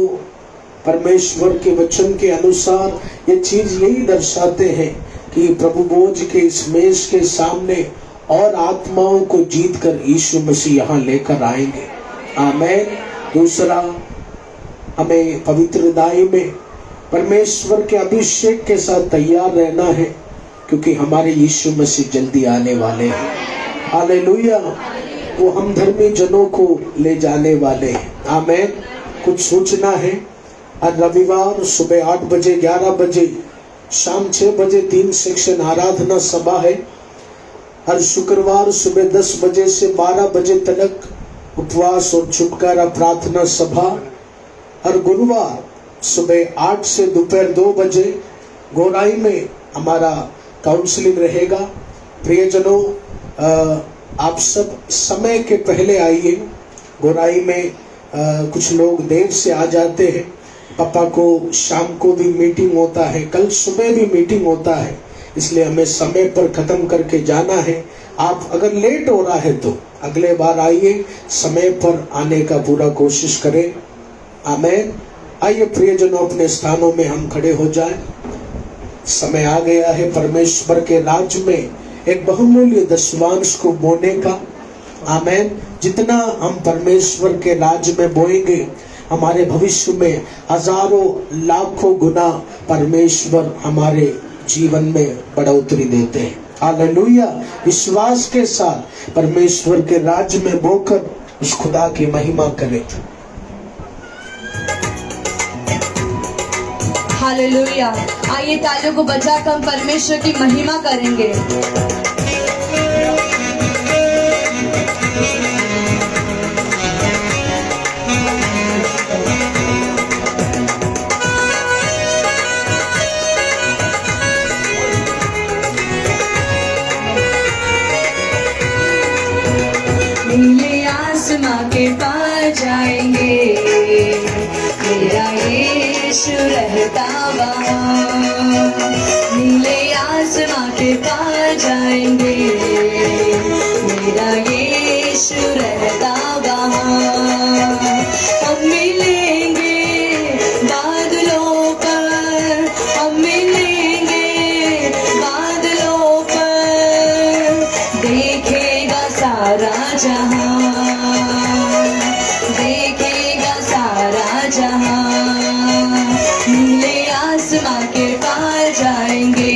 परमेश्वर के वचन के अनुसार ये चीज यही दर्शाते हैं कि प्रभु भोज के इस मेज के सामने और आत्माओं को जीत कर यीशु मसीह यहाँ लेकर आएंगे। आमीन। दूसरा, हमें पवित्र दाई में परमेश्वर के अभिषेक के साथ तैयार रहना है, क्योंकि हमारे यीशु मसीह जल्दी आने वाले हैं। हालेलुया। वो हम धर्मी जनों को ले जाने वाले हैं। आमीन। कुछ सूचना है। आज रविवार सुबह 8 बजे, 11 बजे, शाम 6 बजे 3 सेक्शन आराधना सभा है। हर शुक्रवार सुबह 10 बजे से 12 बजे तक उपवास और छुटकारा प्रार्थना सभा। हर गुरुवार सुबह 8 से दोपहर 2 बजे गोराई में हमारा काउंसलिंग रहेगा। प्रियजनों, आप सब समय के पहले आइए। गोराई में कुछ लोग देर से आ जाते हैं। पापा को शाम को भी मीटिंग होता है, कल सुबह भी मीटिंग होता है, इसलिए हमें समय पर खत्म करके जाना है। आप अगर लेट हो रहा है तो अगले बार आइए, समय पर आने का पूरा कोशिश करें। आमीन। आइए प्रियजनों, अपने स्थानों में हम खड़े हो जाएं। समय आ गया है परमेश्वर के राज्य में एक बहुमूल्य दशवांश को बोने का। आमीन। जितना हम परमेश्वर के राज्य में बोएंगे, हमारे भविष्य में हजारों लाखों गुना परमेश्वर हमारे जीवन में बढ़ोतरी देते हैं। हालेलुया। विश्वास के साथ परमेश्वर के राज्य में बोकर उस खुदा की महिमा करें। हालेलुया। आइए तालियों को बजाकर हम परमेश्वर की महिमा करेंगे। नीले आसमां के पार जाएंगे, मेरा यीशु रहता वहाँ। नीले आसमां के पार जाएंगे, मेरा यीशु रहता वहाँ। हम मिलेंगे बादलों पर, हम मिलेंगे बादलों पर, देखेगा सारा जहां, देखेगा सारा जहां। नीले आसमां के पार जाएंगे,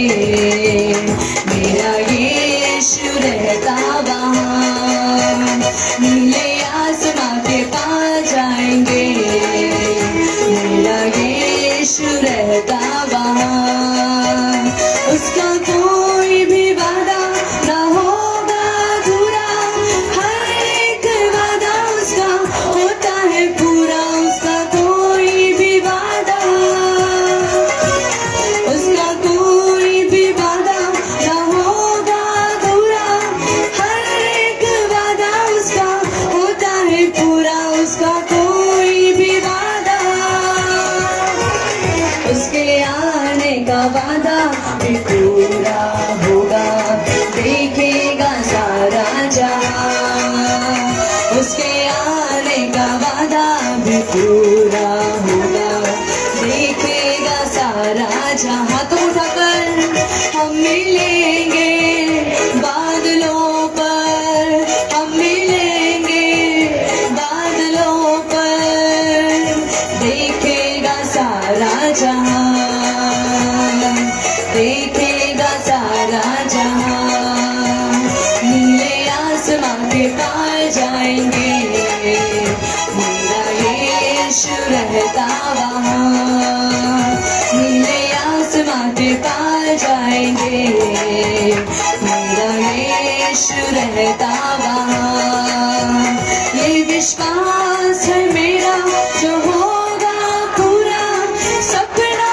मेरा यीशु रहता वहाँ। नीले आसमां के पार जाएंगे, मेरा यीशु रहता वहाँ। उसका कोई भी वादा ना होगा अधूरा, हर एक वादा उसका होता है पूरा। उसका कोई भी वादा, उसका कोई भी वादा ना होगा अधूरा, हर एक वादा उसका होता है पूरा। उसका कोई भी वादा, उसके आने का वादा भी पूरा होगा, देखेगा सारा जहां। उसके आने का वादा भी पूरा होगा, देखेगा सारा जहां। तो उठाकर हम मिलेंगे बादलों पर, हम मिलेंगे बादलों पर, देखेगा सारा जहां, देखेगा सारा जहां। नीले आसमां के पार जाएंगे, मेरा यीशु रहता वहाँ। नीले आसमां के पार जाएंगे, मेरा यीशु रहता वहाँ। ये विश्वास है मेरा जो होगा पूरा, सपना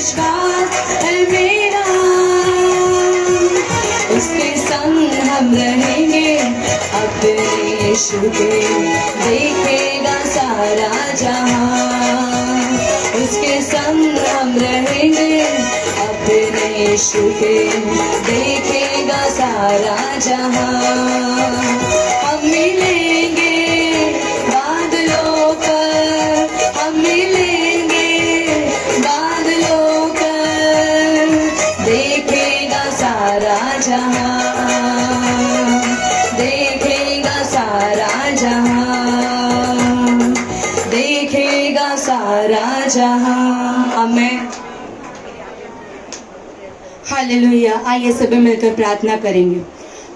विश्वास है मेरा, उसके संग हम रहेंगे अपने यीशु के, देखेगा सारा जहां। उसके संग हम रहेंगे अपने यीशु के, देखेगा सारा जहां। हम मिलेंगे बादलों पर, हम मिलेंगे बादलों पर, देखेगा सारा जहां, देखेगा सारा जहां, देखेगा सारा जहां। आमीन। हालेलुया। आइए सभी मिलकर प्रार्थना करेंगे।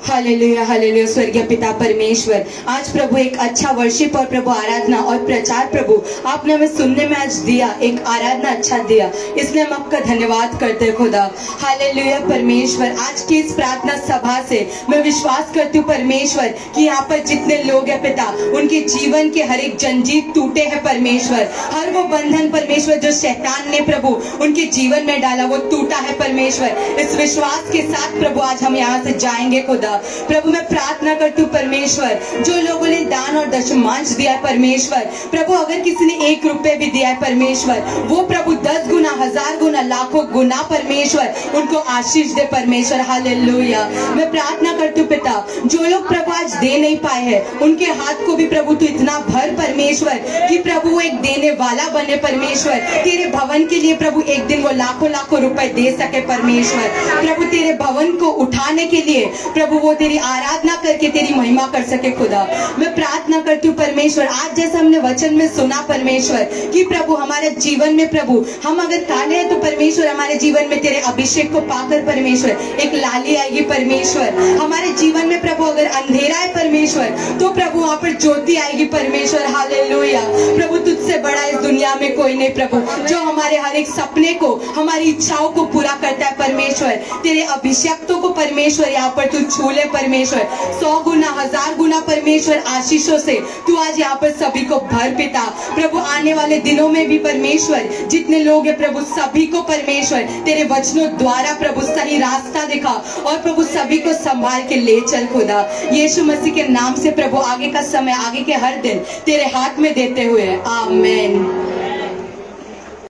Hallelujah hallelujah. स्वर्गीय पिता परमेश्वर, आज प्रभु एक अच्छा वर्शिप और प्रभु आराधना और प्रचार प्रभु आपने हमें सुनने में आज दिया, एक आराधना अच्छा दिया, इसलिए हम आपका धन्यवाद करते हैं खुदा। हालेलुया परमेश्वर, आज की इस प्रार्थना सभा से मैं विश्वास करती हूँ परमेश्वर कि यहाँ पर जितने लोग हैं पिता, उनके जीवन के हर एक जंजीर टूटे हैं परमेश्वर, हर वो बंधन परमेश्वर जो शैतान ने प्रभु उनके जीवन में डाला वो टूटा है परमेश्वर। इस विश्वास के साथ प्रभु आज हम यहाँ से जाएंगे खुदा। प्रभु मैं प्रार्थना करती हूँ परमेश्वर, जो लोगों ने दान और दशमांश दिया है परमेश्वर, प्रभु अगर किसी ने 1 रुपए भी दिया है परमेश्वर, वो प्रभु 10 गुना 1000 गुना लाखों गुना परमेश्वर उनको आशीष दे परमेश्वर। हालेलुया। मैं प्रार्थना करती हूँ पिता, जो लोग प्रभु आज दे नहीं पाए हैं उनके हाथ को भी प्रभु तू इतना भर परमेश्वर कि प्रभु वो एक देने वाला बने परमेश्वर, तेरे भवन के लिए प्रभु एक दिन वो लाखों लाखों रुपए दे सके परमेश्वर। प्रभु तेरे भवन को उठाने के लिए प्रभु वो तेरी आराधना करके तेरी महिमा कर सके खुदा। मैं प्रार्थना करती हूँ परमेश्वर, आज जैसा हमने वचन में सुना परमेश्वर कि प्रभु हमारे जीवन में प्रभु हम अगर काले हैं तो परमेश्वर हमारे जीवन में तेरे अभिषेक को पाकर परमेश्वर एक लाली आएगी परमेश्वर। हमारे जीवन में प्रभु अगर अंधेरा है परमेश्वर तो प्रभु वहाँ पर ज्योति आएगी परमेश्वर। हालेलुया। प्रभु तुझसे बड़ा इस दुनिया में कोई नहीं प्रभु, जो हमारे हर एक सपने को हमारी इच्छाओं को पूरा करता है परमेश्वर। तेरे अभिषेक्तों को परमेश्वर यहाँ पर तू छू ले परमेश्वर, 100 गुना 1000 गुना परमेश्वर आशीषों से तू आज यहाँ पर सभी को भर पिता। प्रभु आने वाले दिनों में भी परमेश्वर जितने लोग हैं प्रभु सभी को परमेश्वर तेरे वचनों द्वारा प्रभु सही रास्ता दिखा और प्रभु सभी को संभाल के ले चल खुदा। यीशु मसीह के नाम से प्रभु आगे का समय आगे के हर दिन तेरे हाथ में देते हुए आमीन।